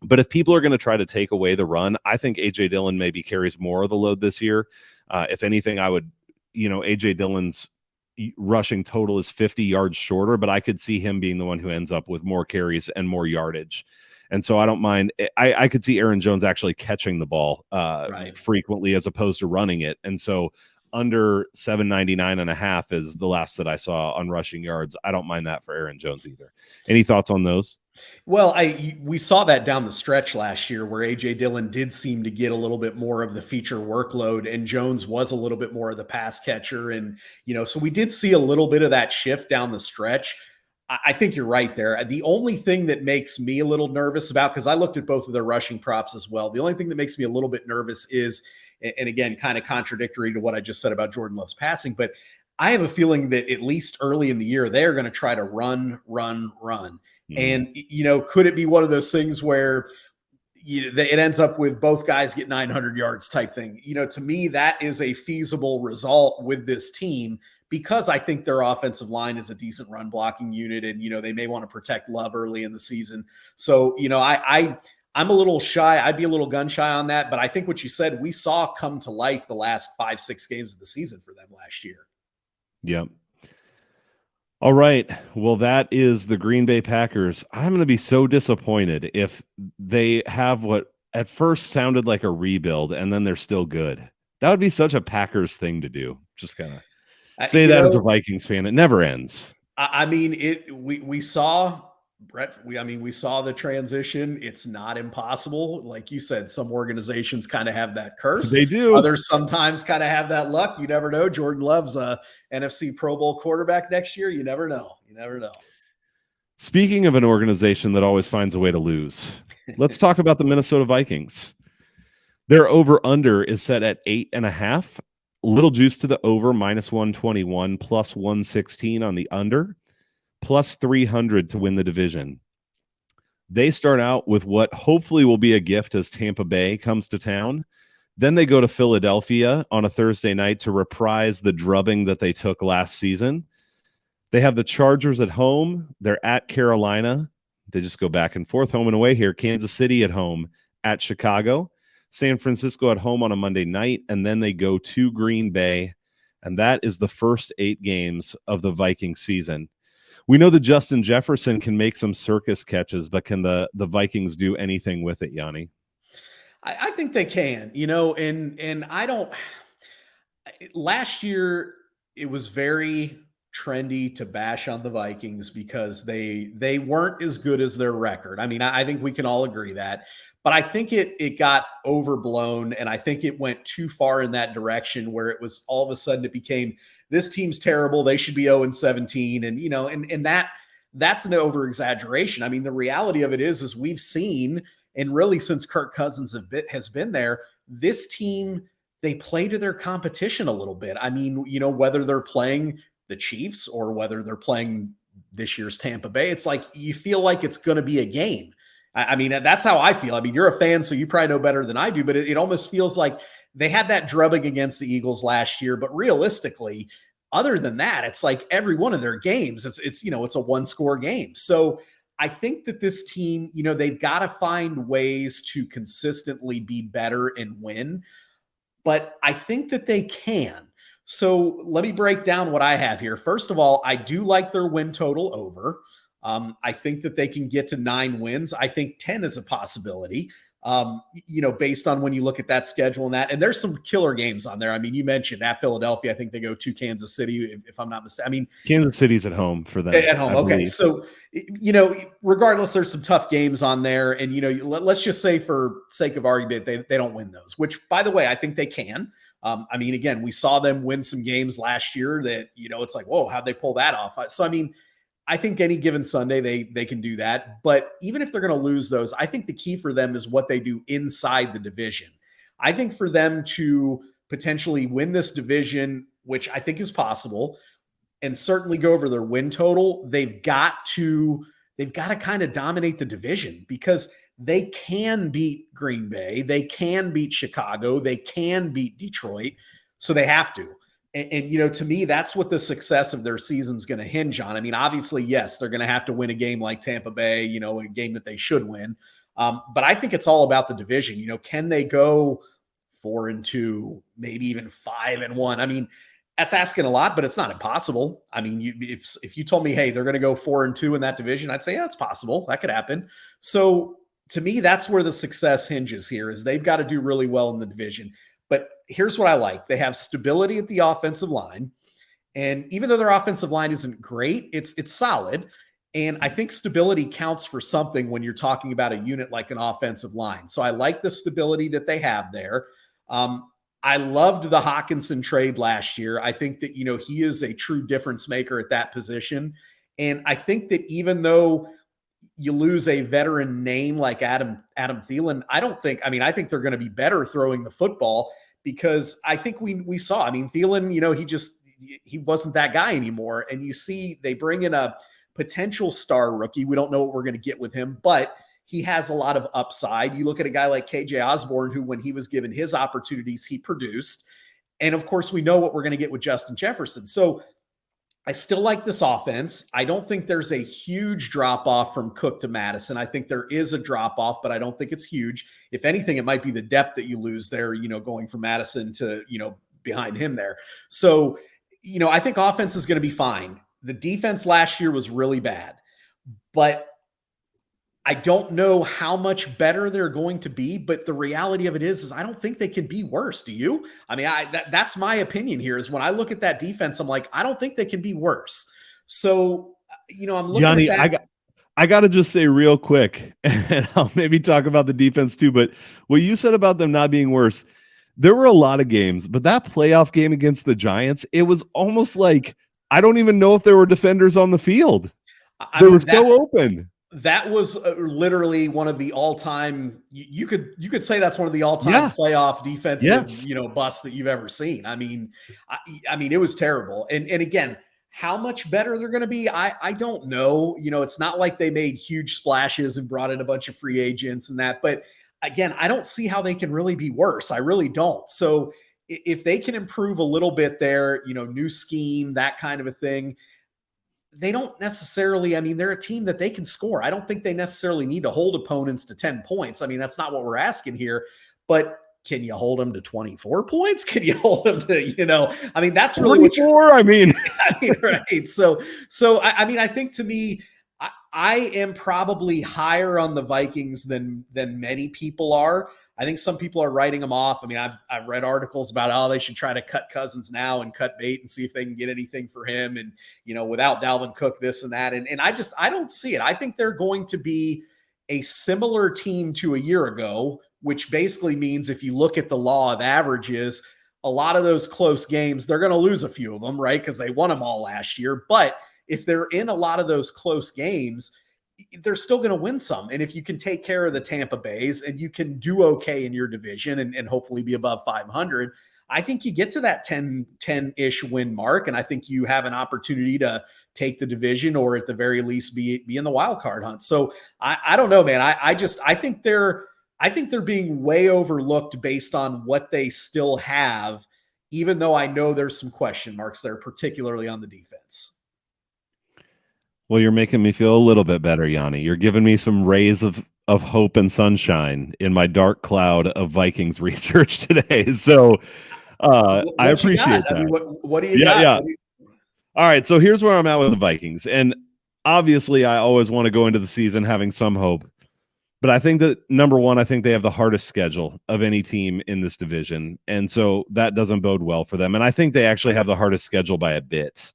But if people are going to try to take away the run, I think A.J. Dillon maybe carries more of the load this year. If anything, I would, A.J. Dillon's rushing total is 50 yards shorter, but I could see him being the one who ends up with more carries and more yardage. And so I don't mind. I could see Aaron Jones actually catching the ball frequently as opposed to running it. And so under 799.5 is the last that I saw on rushing yards. I don't mind that for Aaron Jones either. Any thoughts on those? Well, we saw that down the stretch last year where A.J. Dillon did seem to get a little bit more of the feature workload, and Jones was a little bit more of the pass catcher. And, so we did see a little bit of that shift down the stretch. I think you're right there. The only thing that makes me a little nervous about, because I looked at both of their rushing props as well, the only thing that makes me a little bit nervous is, and again, kind of contradictory to what I just said about Jordan Love's passing, but I have a feeling that at least early in the year, they're going to try to run. And, could it be one of those things where it ends up with both guys get 900 yards type thing? To me, that is a feasible result with this team because I think their offensive line is a decent run blocking unit and, they may want to protect Love early in the season. So, I'm a little shy. I'd be a little gun shy on that. But I think what you said, we saw come to life the last 5-6 games of the season for them last year. Yep. All right. Well, that is the Green Bay Packers. I'm going to be so disappointed if they have what at first sounded like a rebuild and then they're still good. That would be such a Packers thing to do. Just kind of say that as a Vikings fan. It never ends. I mean, we saw Brett. We saw the transition. It's not impossible. Like you said, some organizations kind of have that curse. They do. Others sometimes kind of have that luck. You never know. Jordan Love's a NFC Pro Bowl quarterback next year. You never know. Speaking of an organization that always finds a way to lose, let's talk about the Minnesota Vikings. Their over-under is set at 8.5. Little juice to the over, -121, plus 116 on the under, plus 300 to win the division. They start out with what hopefully will be a gift as Tampa Bay comes to town. Then they go to Philadelphia on a Thursday night to reprise the drubbing that they took last season. They have the Chargers at home. They're at Carolina. They just go back and forth, home and away here. Kansas City at home, at Chicago. San Francisco at home on a Monday night, and then they go to Green Bay, and that is the first 8 games of the Viking season. We know that Justin Jefferson can make some circus catches, but can the Vikings do anything with it, Yanni? I think they can, and I don't. Last year, it was very trendy to bash on the Vikings because they weren't as good as their record. I mean, I think we can all agree that. But I think it got overblown, and I think it went too far in that direction where it was all of a sudden it became this team's terrible. They should be 0-17, and that's an over exaggeration. I mean, the reality of it is we've seen, and really since Kirk Cousins has been there, this team, they play to their competition a little bit. I mean, whether they're playing the Chiefs or whether they're playing this year's Tampa Bay, it's like you feel like it's going to be a game. I mean, that's how I feel. I mean, you're a fan, so you probably know better than I do, but it almost feels like they had that drubbing against the Eagles last year. But realistically, other than that, it's like every one of their games, it's a one-score game. So I think that this team, they've got to find ways to consistently be better and win. But I think that they can. So let me break down what I have here. First of all, I do like their win total over. I think that they can get to 9 wins. I think 10 is a possibility, based on when you look at that schedule and there's some killer games on there. I mean, you mentioned at Philadelphia, I think they go to Kansas City, if I'm not mistaken. I mean, Kansas City's at home for them. At home. Okay. So, regardless, there's some tough games on there. And, let's just say for sake of argument, they don't win those, which, by the way, I think they can. I mean, again, we saw them win some games last year that, it's like, whoa, how'd they pull that off? So, I mean, I think any given Sunday, they can do that. But even if they're going to lose those, I think the key for them is what they do inside the division. I think for them to potentially win this division, which I think is possible, and certainly go over their win total, they've got to kind of dominate the division because they can beat Green Bay. They can beat Chicago. They can beat Detroit. So they have to. And to me, that's what the success of their season is going to hinge on. I mean, obviously, yes, they're going to have to win a game like Tampa Bay, a game that they should win. But I think it's all about the division. Can they go 4-2, maybe even 5-1? I mean, that's asking a lot, but it's not impossible. I mean, if you told me, hey, they're going to go 4-2 in that division, I'd say, yeah, it's possible. That could happen. So to me, that's where the success hinges here is they've got to do really well in the division. But here's what I like. They have stability at the offensive line. And even though their offensive line isn't great, it's solid. And I think stability counts for something when you're talking about a unit like an offensive line. So I like the stability that they have there. I loved the Hawkinson trade last year. I think that, he is a true difference maker at that position. And I think that even though you lose a veteran name like Adam Thielen, I think they're going to be better throwing the football because I think we saw, I mean, Thielen, he wasn't that guy anymore. And you see they bring in a potential star rookie. We don't know what we're going to get with him, but he has a lot of upside. You look at a guy like KJ Osborne, who when he was given his opportunities, he produced. And of course, we know what we're going to get with Justin Jefferson. So I still like this offense. I don't think there's a huge drop off from Cook to Madison. I think there is a drop off, but I don't think it's huge. If anything, it might be the depth that you lose there, going from Madison to, behind him there. So, I think offense is going to be fine. The defense last year was really bad, but I don't know how much better they're going to be, but the reality of it is I don't think they can be worse. Do you? I mean, that's my opinion here is when I look at that defense, I'm like, I don't think they can be worse. So, I'm looking Yanni, at that. I got to just say real quick, and I'll maybe talk about the defense too, but what you said about them not being worse, there were a lot of games, but that playoff game against the Giants, it was almost like, I don't even know if there were defenders on the field. They were so open. That was literally one of the all-time. You could say that's one of the all-time playoff defensive, busts that you've ever seen. I mean, it was terrible. And again, how much better they're going to be, I don't know. It's not like they made huge splashes and brought in a bunch of free agents and that. But again, I don't see how they can really be worse. I really don't. So if they can improve a little bit there, new scheme, that kind of a thing. They don't necessarily, they're a team that they can score. I don't think they necessarily need to hold opponents to 10 points. That's not what we're asking here, but can you hold them to 24 points? Can you hold them to, that's really what you're, right. So I think to me, I am probably higher on the Vikings than many people are. I think some people are writing them off. I've read articles about, they should try to cut Cousins now and cut bait and see if they can get anything for him. And, without Dalvin Cook, this and that. And I don't see it. I think they're going to be a similar team to a year ago, which basically means if you look at the law of averages, a lot of those close games, they're going to lose a few of them, right? Because they won them all last year. But if they're in a lot of those close games, they're still going to win some. And if you can take care of the Tampa Bays and you can do okay in your division and hopefully be above 500, I think you get to that 10-ish win mark. And I think you have an opportunity to take the division or at the very least be in the wild card hunt. So I don't know, man. I think they're being way overlooked based on what they still have, even though I know there's some question marks there, particularly on the defense. Well, you're making me feel a little bit better, Yanni. You're giving me some rays of hope and sunshine in my dark cloud of Vikings research today. So I appreciate that. What do you got? Yeah. All right. So here's where I'm at with the Vikings. And obviously, I always want to go into the season having some hope. But I think that, number one, I think they have the hardest schedule of any team in this division. And so that doesn't bode well for them. And I think they actually have the hardest schedule by a bit.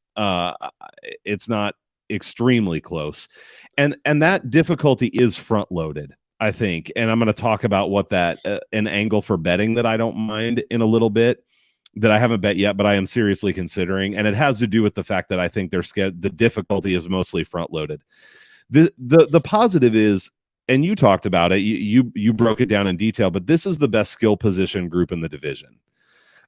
It's not extremely close, and that difficulty is front loaded, I think, and I'm going to talk about what that an angle for betting that I don't mind in a little bit, that I haven't bet yet, but I am seriously considering, and it has to do with the fact that I think the difficulty is mostly front loaded. The positive is, and you talked about it, you broke it down in detail, but this is the best skill position group in the division,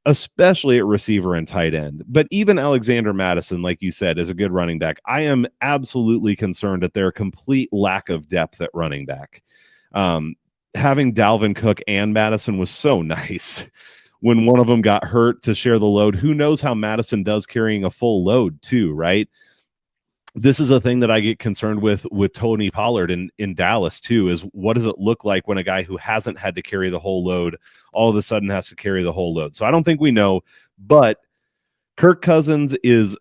especially at receiver and tight end. But even Alexander Madison, like you said, is a good running back. I am absolutely concerned at their complete lack of depth at running back. Having Dalvin Cook and Madison was so nice when one of them got hurt to share the load. Who knows how Madison does carrying a full load too, right? This is a thing that I get concerned with Tony Pollard in Dallas too, is what does it look like when a guy who hasn't had to carry the whole load all of a sudden has to carry the whole load? So I don't think we know, but Kirk Cousins is,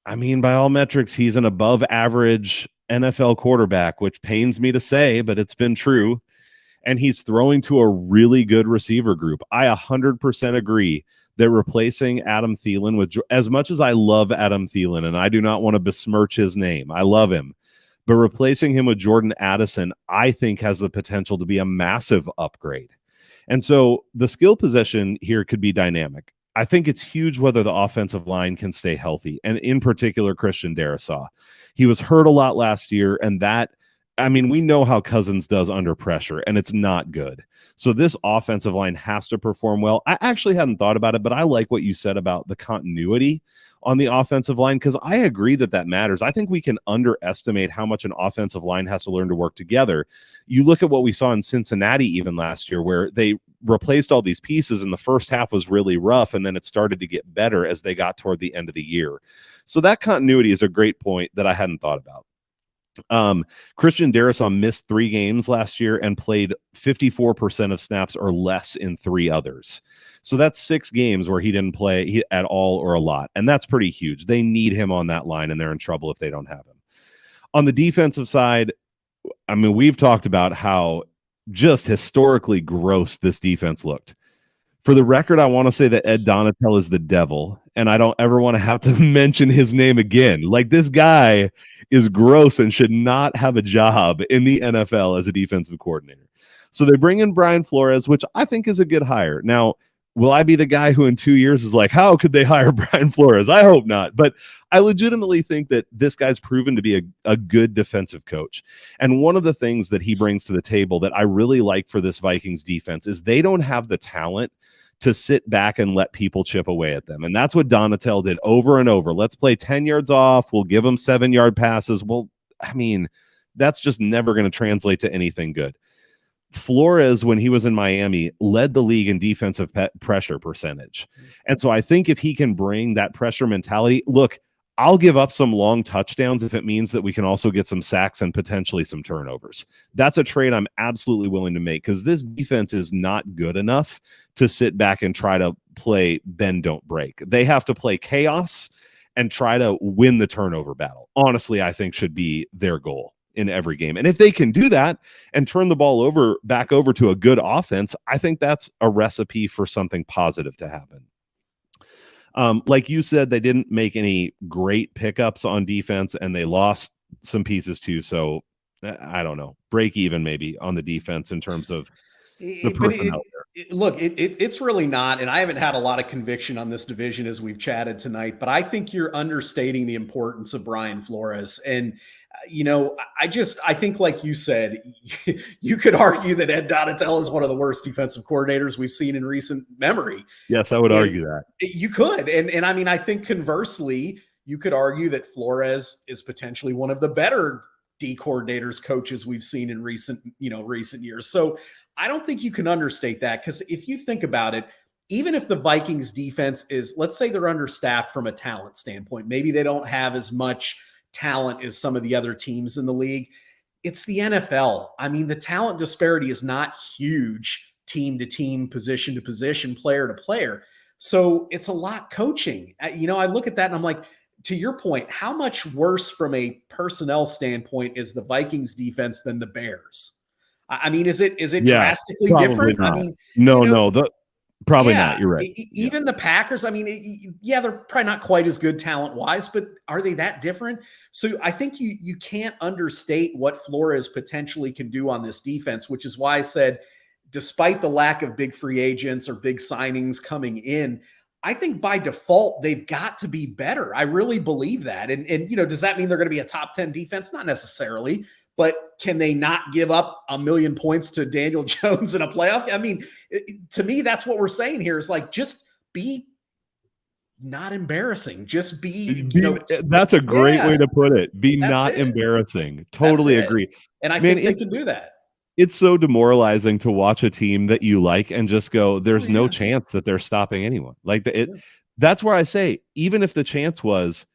by all metrics, he's an above average NFL quarterback, which pains me to say, but it's been true. And he's throwing to a really good receiver group. I 100% agree that replacing Adam Thielen with, as much as I love Adam Thielen, and I do not want to besmirch his name, I love him, but replacing him with Jordan Addison, I think has the potential to be a massive upgrade. And so the skill position here could be dynamic. I think it's huge whether the offensive line can stay healthy, and in particular, Christian Darrisaw. He was hurt a lot last year, and that I mean, we know how Cousins does under pressure, and it's not good. So this offensive line has to perform well. I actually hadn't thought about it, but I like what you said about the continuity on the offensive line, because I agree that matters. I think we can underestimate how much an offensive line has to learn to work together. You look at what we saw in Cincinnati even last year, where they replaced all these pieces, and the first half was really rough, and then it started to get better as they got toward the end of the year. So that continuity is a great point that I hadn't thought about. Christian Darrisaw missed 3 games last year and played 54% of snaps or less in 3 others. So that's 6 games where he didn't play at all or a lot. And that's pretty huge. They need him on that line, and they're in trouble if they don't have him. On the defensive side, I mean, we've talked about how just historically gross this defense looked. For the record, I want to say that Ed Donatel is the devil, and I don't ever want to have to mention his name again. Like, this guy is gross and should not have a job in the NFL as a defensive coordinator. So they bring in Brian Flores, which I think is a good hire. Now, will I be the guy who in 2 years is like, how could they hire Brian Flores? I hope not. But I legitimately think that this guy's proven to be a good defensive coach. And one of the things that he brings to the table that I really like for this Vikings defense is they don't have the talent to sit back and let people chip away at them. And that's what Donatel did over and over. Let's play 10 yards off. We'll give them 7-yard passes. Well, I mean, that's just never going to translate to anything good. Flores, when he was in Miami, led the league in defensive pressure percentage. And so I think if he can bring that pressure mentality, look, I'll give up some long touchdowns if it means that we can also get some sacks and potentially some turnovers. That's a trade I'm absolutely willing to make, because this defense is not good enough to sit back and try to play bend, don't break. They have to play chaos and try to win the turnover battle. Honestly, I think should be their goal in every game. And if they can do that and turn the ball back over to a good offense, I think that's a recipe for something positive to happen. Like you said, they didn't make any great pickups on defense, and they lost some pieces too. So I don't know, break even maybe on the defense in terms of the personnel there. Look, it's really not, and I haven't had a lot of conviction on this division as we've chatted tonight, but I think you're understating the importance of Brian Flores. And I think, like you said, you could argue that Ed Donatel is one of the worst defensive coordinators we've seen in recent memory. Yes, I would argue that. You could. And I mean, I think conversely, you could argue that Flores is potentially one of the better D coordinators, coaches we've seen in recent years. So I don't think you can understate that, because if you think about it, even if the Vikings defense is, let's say they're understaffed from a talent standpoint, maybe they don't have as much talent as some of the other teams in the league. It's the NFL. I mean, the talent disparity is not huge, team to team, position to position, player to player. So it's a lot coaching. I look at that and I'm like, to your point, how much worse from a personnel standpoint is the Vikings defense than the Bears? I mean, is it drastically different? Not. I mean, probably not. You're right. Even the Packers, I mean, they're probably not quite as good talent-wise, but are they that different? So I think you can't understate what Flores potentially can do on this defense, which is why I said, despite the lack of big free agents or big signings coming in, I think by default, they've got to be better. I really believe that. And does that mean they're going to be a top 10 defense? Not necessarily. But can they not give up 1 million points to Daniel Jones in a playoff? I mean, to me, that's what we're saying here is like, just be not embarrassing. Just be, that's a great way to put it. Be not embarrassing. Totally agree. And I think they can do that. It's so demoralizing to watch a team that you like and just go, there's no chance that they're stopping anyone. Like that's where I say, even if the chance was,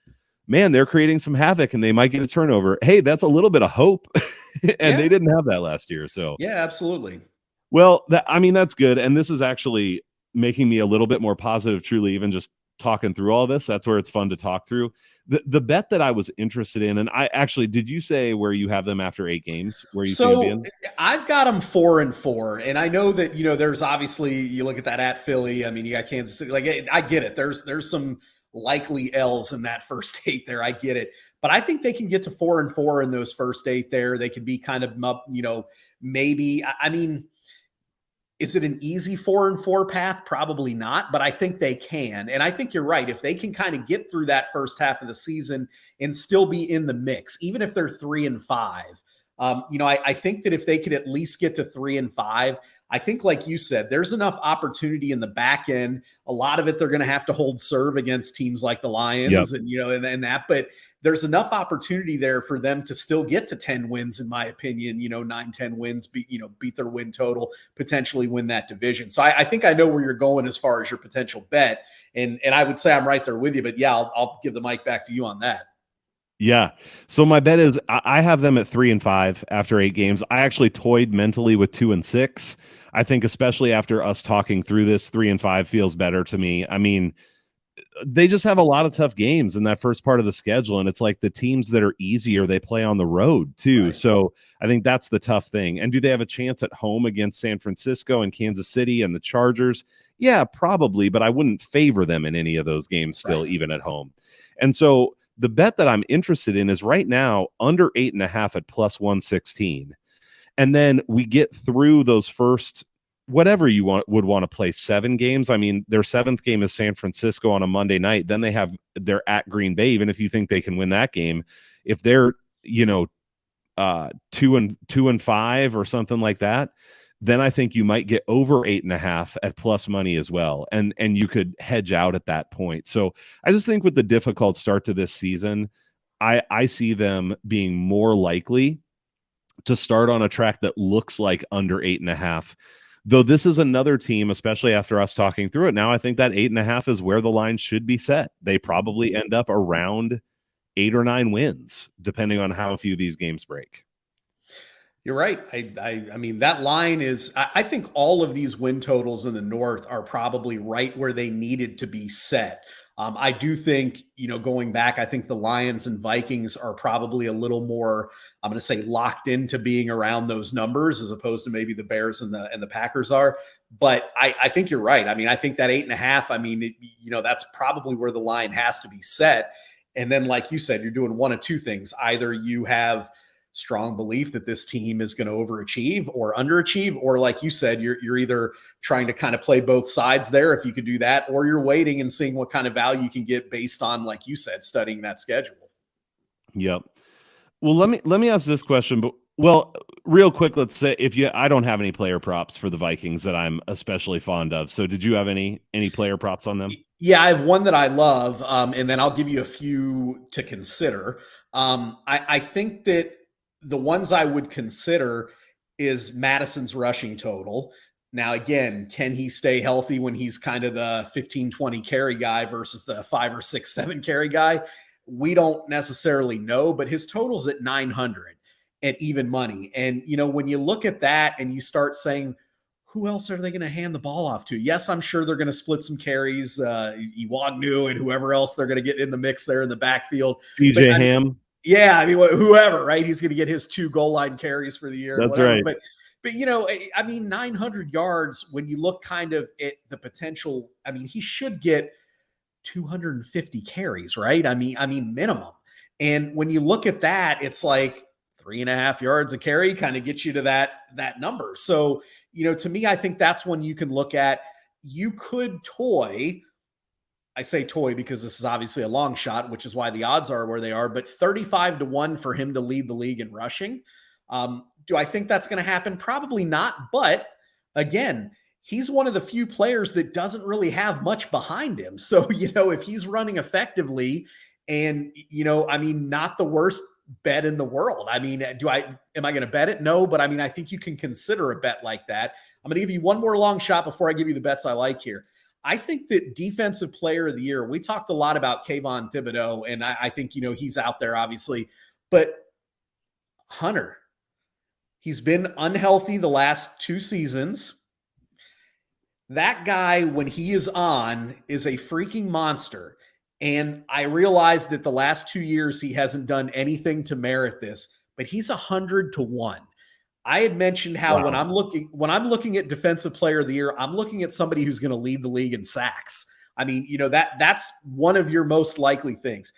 man, they're creating some havoc and they might get a turnover. Hey, that's a little bit of hope. And they didn't have that last year. So yeah, absolutely. Well, that's good. And this is actually making me a little bit more positive, truly, even just talking through all this. That's where it's fun to talk through. The bet that I was interested in, and I actually, did you say where you have them after 8 games? Where you see them being? I've got them 4-4, and I know that there's obviously, you look at that at Philly. I mean, you got Kansas City. Like, I get it. There's some likely L's in that first 8 there. I get it. But I think they can get to 4-4 in those first 8 there. They could be kind of up, maybe. I mean, is it an easy 4-4 path? Probably not, but I think they can. And I think you're right. If they can kind of get through that first half of the season and still be in the mix, even if they're 3-5, I think that if they could at least get to 3-5, I think, like you said, there's enough opportunity in the back end. A lot of it, they're going to have to hold serve against teams like the Lions and that, but there's enough opportunity there for them to still get to 10 wins, in my opinion, 9-10 wins, beat their win total, potentially win that division. So I think I know where you're going as far as your potential bet. And I would say I'm right there with you, but yeah, I'll give the mic back to you on that. Yeah. So my bet is I have them at 3-5 after 8 games. I actually toyed mentally with 2-6. I think especially after us talking through this, 3-5 feels better to me. I mean, they just have a lot of tough games in that first part of the schedule. And it's like the teams that are easier, they play on the road too. Right. So I think that's the tough thing. And do they have a chance at home against San Francisco and Kansas City and the Chargers? Yeah, probably, but I wouldn't favor them in any of those games still, even at home. And so the bet that I'm interested in is right now under 8.5 at +116. And then we get through those first, whatever you would want to play, 7 games. I mean, their 7th game is San Francisco on a Monday night. Then they're at Green Bay. Even if you think they can win that game, if they're 2-5 or something like that, then I think you might get over 8.5 at plus money as well. And you could hedge out at that point. So I just think with the difficult start to this season, I see them being more likely to start on a track that looks like under 8.5. Though this is another team, especially after us talking through it now, I think that 8.5 is where the line should be set. They probably end up around 8 or 9 wins, depending on how few of these games break. You're right. I mean, that line is, I think all of these win totals in the North are probably right where they needed to be set. I do think, going back, I think the Lions and Vikings are probably a little more, I'm going to say, locked into being around those numbers as opposed to maybe the Bears and the Packers are. But I think you're right. I mean, I think that 8.5, I mean, that's probably where the line has to be set. And then, like you said, you're doing one of two things. Either you have strong belief that this team is going to overachieve or underachieve, or like you said, you're either trying to kind of play both sides there, if you could do that, or you're waiting and seeing what kind of value you can get based on, like you said, studying that schedule. Yep. Well, let me ask this question, but real quick, let's say I don't have any player props for the Vikings that I'm especially fond of. So did you have any player props on them? Yeah, I have one that I love. And then I'll give you a few to consider. I think that the ones I would consider is Madison's rushing total. Now, again, can he stay healthy when he's kind of the 15-20 carry guy versus the 5 or 6, 7 carry guy? We don't necessarily know, but his total's at 900 at even money. And, when you look at that and you start saying, who else are they going to hand the ball off to? Yes, I'm sure they're going to split some carries, Iwagnu and whoever else they're going to get in the mix there in the backfield. CJ Ham. Yeah, I mean, whoever, right? He's going to get his 2 goal line carries for the year. That's right. But I mean, 900 yards, when you look kind of at the potential, I mean, he should get 250 carries, right? I mean, minimum. And when you look at that, it's like 3.5 yards a carry kind of gets you to that number. So, to me, I think that's one you can look at. You could toy. I say toy because this is obviously a long shot, which is why the odds are where they are, but 35-1 for him to lead the league in rushing. Do I think that's going to happen? Probably not. But again, he's one of the few players that doesn't really have much behind him. So, if he's running effectively and, I mean, not the worst bet in the world. I mean, am I going to bet it? No, but I mean, I think you can consider a bet like that. I'm going to give you one more long shot before I give you the bets I like here. I think that defensive player of the year, we talked a lot about Kayvon Thibodeau, and I think, he's out there obviously, but Hunter, he's been unhealthy the last 2 seasons. That guy, when he is on, is a freaking monster. And I realized that the last 2 years, he hasn't done anything to merit this, but he's 100-1. I had mentioned how when I'm looking at defensive player of the year, I'm looking at somebody who's going to lead the league in sacks. I mean, that's one of your most likely things.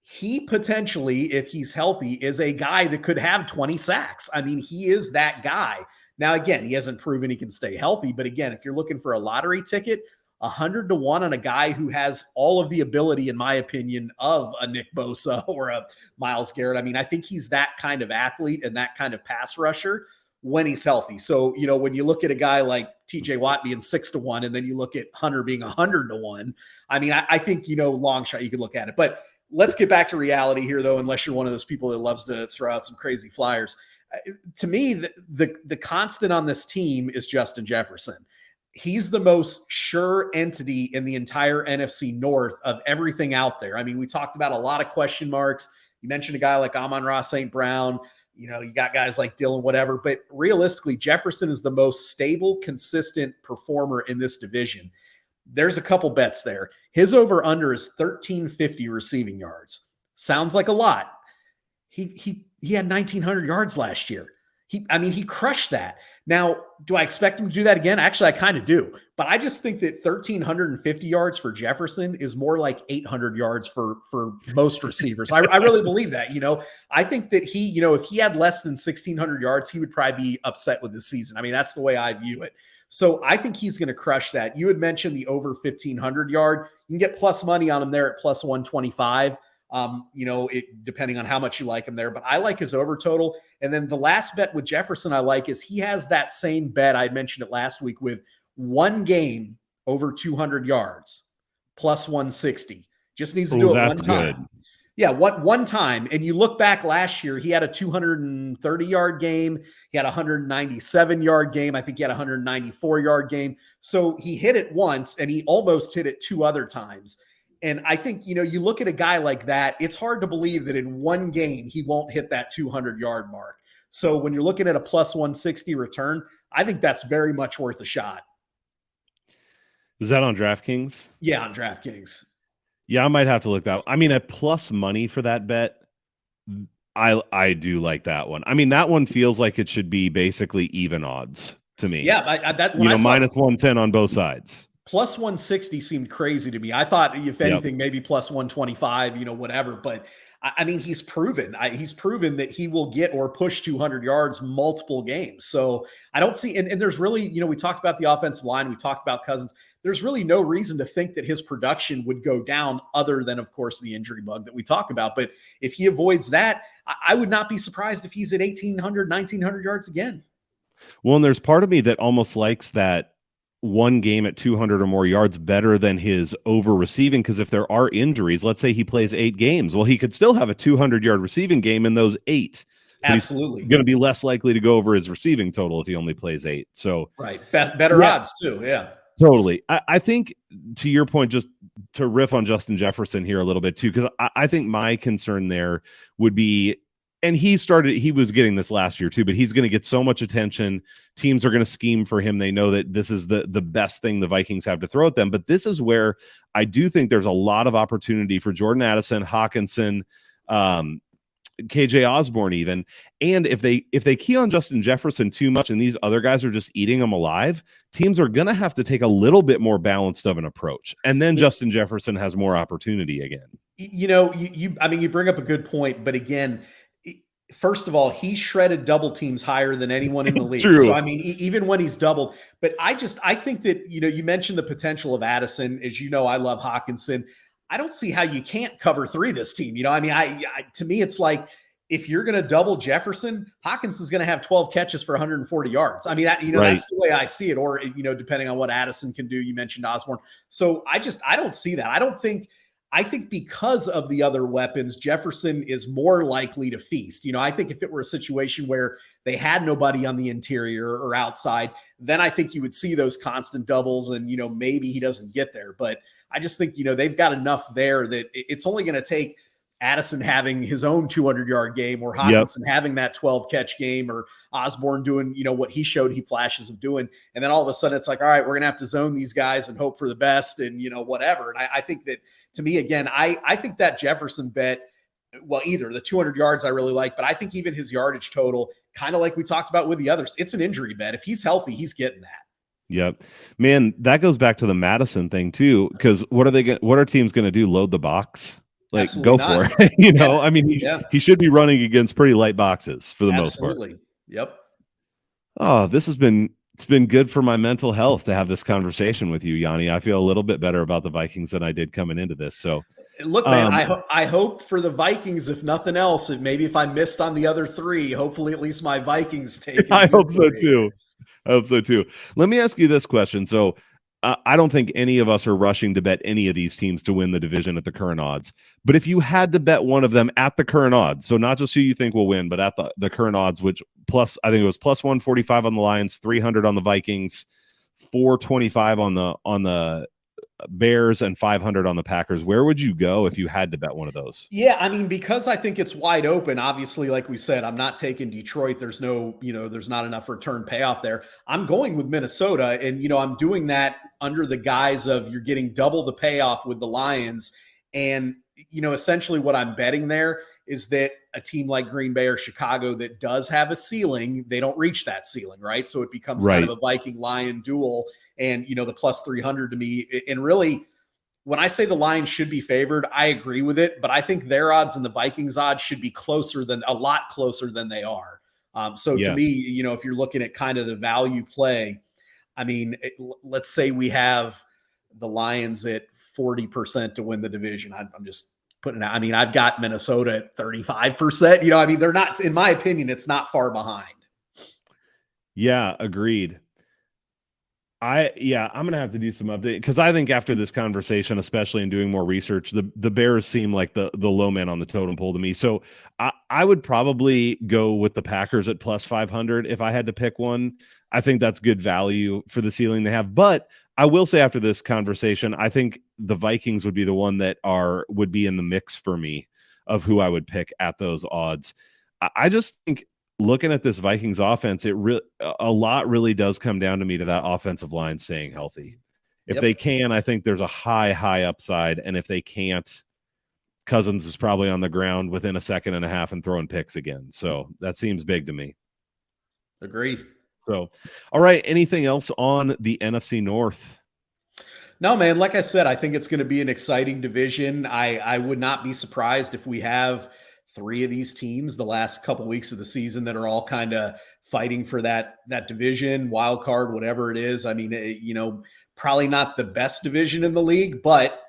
He potentially, if he's healthy, is a guy that could have 20 sacks. I mean, he is that guy. Now, again, he hasn't proven he can stay healthy, but again, if you're looking for a lottery ticket, 100-1 on a guy who has all of the ability, in my opinion, of a Nick Bosa or a Myles Garrett. I mean, I think he's that kind of athlete and that kind of pass rusher when he's healthy. So, when you look at a guy like TJ Watt being 6-1, and then you look at Hunter being 100-1, I mean, I think, long shot, you could look at it. But let's get back to reality here, though, unless you're one of those people that loves to throw out some crazy flyers. To me, the constant on this team is Justin Jefferson. He's the most sure entity in the entire NFC North of everything out there. I mean, we talked about a lot of question marks. You mentioned a guy like Amon-Ra St. Brown. You got guys like Dylan, whatever. But realistically, Jefferson is the most stable, consistent performer in this division. There's a couple bets there. His over-under is 1,350 receiving yards. Sounds like a lot. He had 1,900 yards last year. He crushed that. Now, do I expect him to do that again? Actually, I kind of do. But I just think that 1,350 yards for Jefferson is more like 800 yards for most receivers. I really believe that. I think that he, if he had less than 1,600 yards, he would probably be upset with the season. I mean, that's the way I view it. So I think he's going to crush that. You had mentioned the over 1,500 yard. You can get plus money on him there at plus 125. Depending on how much you like him there, but I like his over total. And then the last bet with Jefferson I like is he has that same bet. I mentioned it last week with one game over 200 yards plus 160. Just needs to do it one time. Good. Yeah, one time. And you look back last year, he had a 230-yard game. He had a 197-yard game. I think he had a 194-yard game. So he hit it once, and he almost hit it two other times. And I think, you look at a guy like that, it's hard to believe that in one game he won't hit that 200-yard mark. So when you're looking at a plus 160 return, I think that's very much worth a shot. Is that on DraftKings? Yeah, on DraftKings. Yeah, I might have to look that. I mean, at plus money for that bet, I do like that one. I mean, that one feels like it should be basically even odds to me. Yeah, minus 110 on both sides. Plus 160 seemed crazy to me. I thought, if anything, maybe plus 125, whatever. But I mean, he's proven that he will get or push 200 yards multiple games. So I don't see, and there's really, we talked about the offensive line, we talked about Cousins. There's really no reason to think that his production would go down other than, of course, the injury bug that we talk about. But if he avoids that, I would not be surprised if he's at 1,800, 1,900 yards again. Well, and there's part of me that almost likes that one game at 200 or more yards better than his over receiving, because if there are injuries, let's say he plays 8 games, well, he could still have a 200-yard receiving game in those 8. Absolutely. He's going to be less likely to go over his receiving total if he only plays 8. So right, better odds too. Yeah, totally. I think, to your point, just to riff on Justin Jefferson here a little bit too, because I think my concern there would be, and he was getting this last year too, but he's going to get so much attention. Teams are going to scheme for him. They know that this is the best thing the Vikings have to throw at them. But this is where I do think there's a lot of opportunity for Jordan Addison, Hawkinson, KJ Osborne even. And if they key on Justin Jefferson too much and these other guys are just eating him alive, teams are going to have to take a little bit more balanced of an approach. And then Justin Jefferson has more opportunity again. You bring up a good point, but again, first of all, he shredded double teams higher than anyone in the league. True. So, even when he's doubled, but I think that, you mentioned the potential of Addison. As you know, I love Hawkinson. I don't see how you can't cover 3 this team. To me, it's like, if you're going to double Jefferson, Hawkinson's going to have 12 catches for 140 yards. I mean, that's the way I see it. Or, depending on what Addison can do, you mentioned Osborne. So I don't see that. I think because of the other weapons, Jefferson is more likely to feast. I think if it were a situation where they had nobody on the interior or outside, then I think you would see those constant doubles and, maybe he doesn't get there. But I just think, they've got enough there that it's only going to take Addison having his own 200-yard game, or Hawkinson having that 12-catch game, or Osborne doing, what he showed he flashes of doing. And then all of a sudden it's like, all right, we're going to have to zone these guys and hope for the best and, whatever. And I think that, to me, again, I think that Jefferson bet, well, either the 200 yards I really like, but I think even his yardage total, kind of like we talked about with the others, it's an injury bet. If he's healthy, he's getting that. Yep. Man, that goes back to the Madison thing too, because what are teams going to do? Load the box? Like, absolutely go not. for it. He should be running against pretty light boxes for the most part. Yep. Oh, this has been It's been good for my mental health to have this conversation with you, Yanni. I feel a little bit better about the Vikings than I did coming into this. So, Look, man, I hope for the Vikings, if nothing else, and maybe if I missed on the other three, hopefully at least my Vikings take is I good hope so for you. too. I hope so too. Let me ask you this question. So, I don't think any of us are rushing to bet any of these teams to win the division at the current odds. But if you had to bet one of them at the current odds, so not just who you think will win, but at the current odds, which I think it was plus 145 on the Lions, 300 on the Vikings, 425 on the Bears, and 500 on the Packers, where would you go if you had to bet one of those? Yeah, I mean, because I think it's wide open, obviously, like we said, I'm not taking Detroit. There's there's not enough return payoff there. I'm going with Minnesota, and I'm doing that under the guise of you're getting double the payoff with the Lions. And, essentially what I'm betting there is that a team like Green Bay or Chicago that does have a ceiling, they don't reach that ceiling, right? So it becomes kind of a Viking-Lion duel. And, the plus 300 to me, and really, when I say the Lions should be favored, I agree with it, but I think their odds and the Vikings odds should be a lot closer than they are. To me, if you're looking at kind of the value play, I mean, let's say we have the Lions at 40% to win the division. I'm just putting it out. I mean, I've got Minnesota at 35%. They're not, in my opinion, it's not far behind. Yeah, agreed. I'm gonna have to do some update because I think after this conversation, especially in doing more research, the Bears seem like the low man on the totem pole to me. So I would probably go with the Packers at plus 500 if I had to pick one. I think that's good value for the ceiling they have. But I will say after this conversation, I think the Vikings would be the one that would be in the mix for me of who I would pick at those odds. I just think, looking at this Vikings offense, a lot really does come down to me to that offensive line staying healthy. If they can, I think there's a high upside. And if they can't, Cousins is probably on the ground within a second and a half and throwing picks again. So that seems big to me. Agreed. So, all right. Anything else on the NFC North? No, man, like I said, I think it's going to be an exciting division. I would not be surprised if we have three of these teams the last couple of weeks of the season that are all kind of fighting for that division, wild card, whatever it is. I mean, probably not the best division in the league, but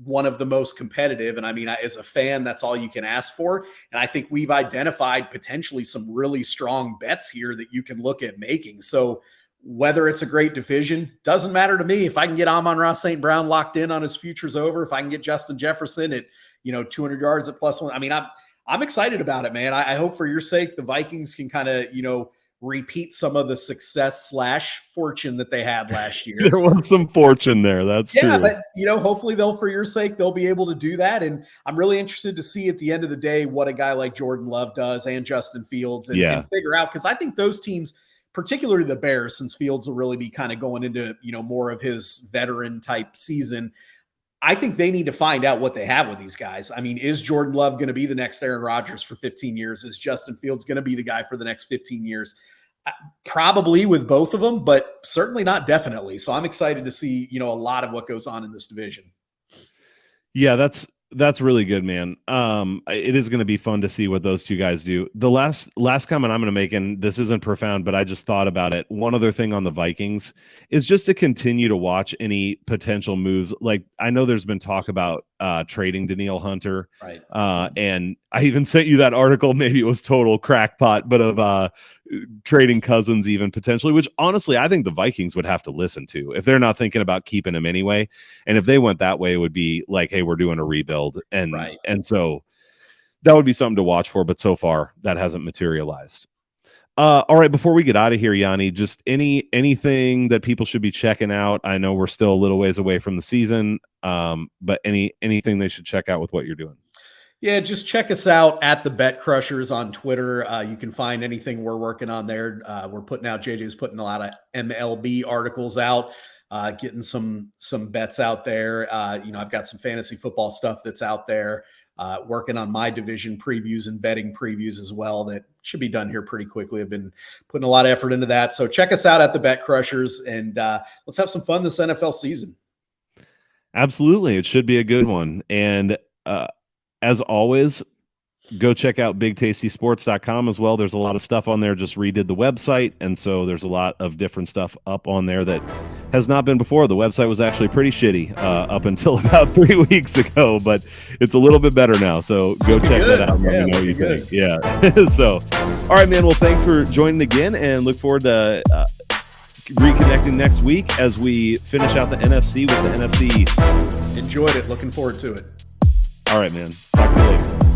one of the most competitive. And I mean, as a fan, that's all you can ask for. And I think we've identified potentially some really strong bets here that you can look at making. So whether it's a great division, doesn't matter to me. If I can get Amon-Ra St. Brown locked in on his futures over, if I can get Justin Jefferson at, 200 yards at plus one, I mean, I'm excited about it, man. I hope for your sake, the Vikings can kind of, repeat some of the success / fortune that they had last year. There was some fortune there. That's true. But, hopefully for your sake, they'll be able to do that. And I'm really interested to see at the end of the day what a guy like Jordan Love does and Justin Fields and figure out, because I think those teams, particularly the Bears, since Fields will really be kind of going into, more of his veteran type season, I think they need to find out what they have with these guys. I mean, is Jordan Love going to be the next Aaron Rodgers for 15 years? Is Justin Fields going to be the guy for the next 15 years? Probably with both of them, but certainly not definitely. So I'm excited to see, a lot of what goes on in this division. Yeah, that's really good, man. It is going to be fun to see what those two guys do. The last comment I'm going to make, and this isn't profound, but I just thought about it. One other thing on the Vikings is just to continue to watch any potential moves. Like, I know there's been talk about trading Danielle Hunter, right? And I even sent you that article. Maybe it was total crackpot, but of trading Cousins even potentially, which honestly I think the Vikings would have to listen to if they're not thinking about keeping him anyway. And if they went that way, it would be like, hey, we're doing a rebuild, and so that would be something to watch for. But so far that hasn't materialized. All right, before we get out of here, Yanni, just anything that people should be checking out. I know we're still a little ways away from the season, but anything they should check out with what you're doing. Yeah, just check us out at the Bet Crushers on Twitter. You can find anything we're working on there. We're putting out, JJ's putting a lot of MLB articles out, getting some bets out there. I've got some fantasy football stuff that's out there, working on my division previews and betting previews as well. That should be done here pretty quickly. I've been putting a lot of effort into that. So check us out at the Bet Crushers, and let's have some fun this NFL season. Absolutely. It should be a good one. And, as always, Go check out bigtastysports.com as well. There's a lot of stuff on there. Just redid the website, and so there's a lot of different stuff up on there that has not been before. The website was actually pretty shitty up until about 3 weeks ago, but it's a little bit better now. So go check that out and let me know what you think. Yeah. So, all right, man. Well, thanks for joining again, and look forward to reconnecting next week as we finish out the NFC with the NFC East. Enjoyed it. Looking forward to it. All right, man. Talk to you later.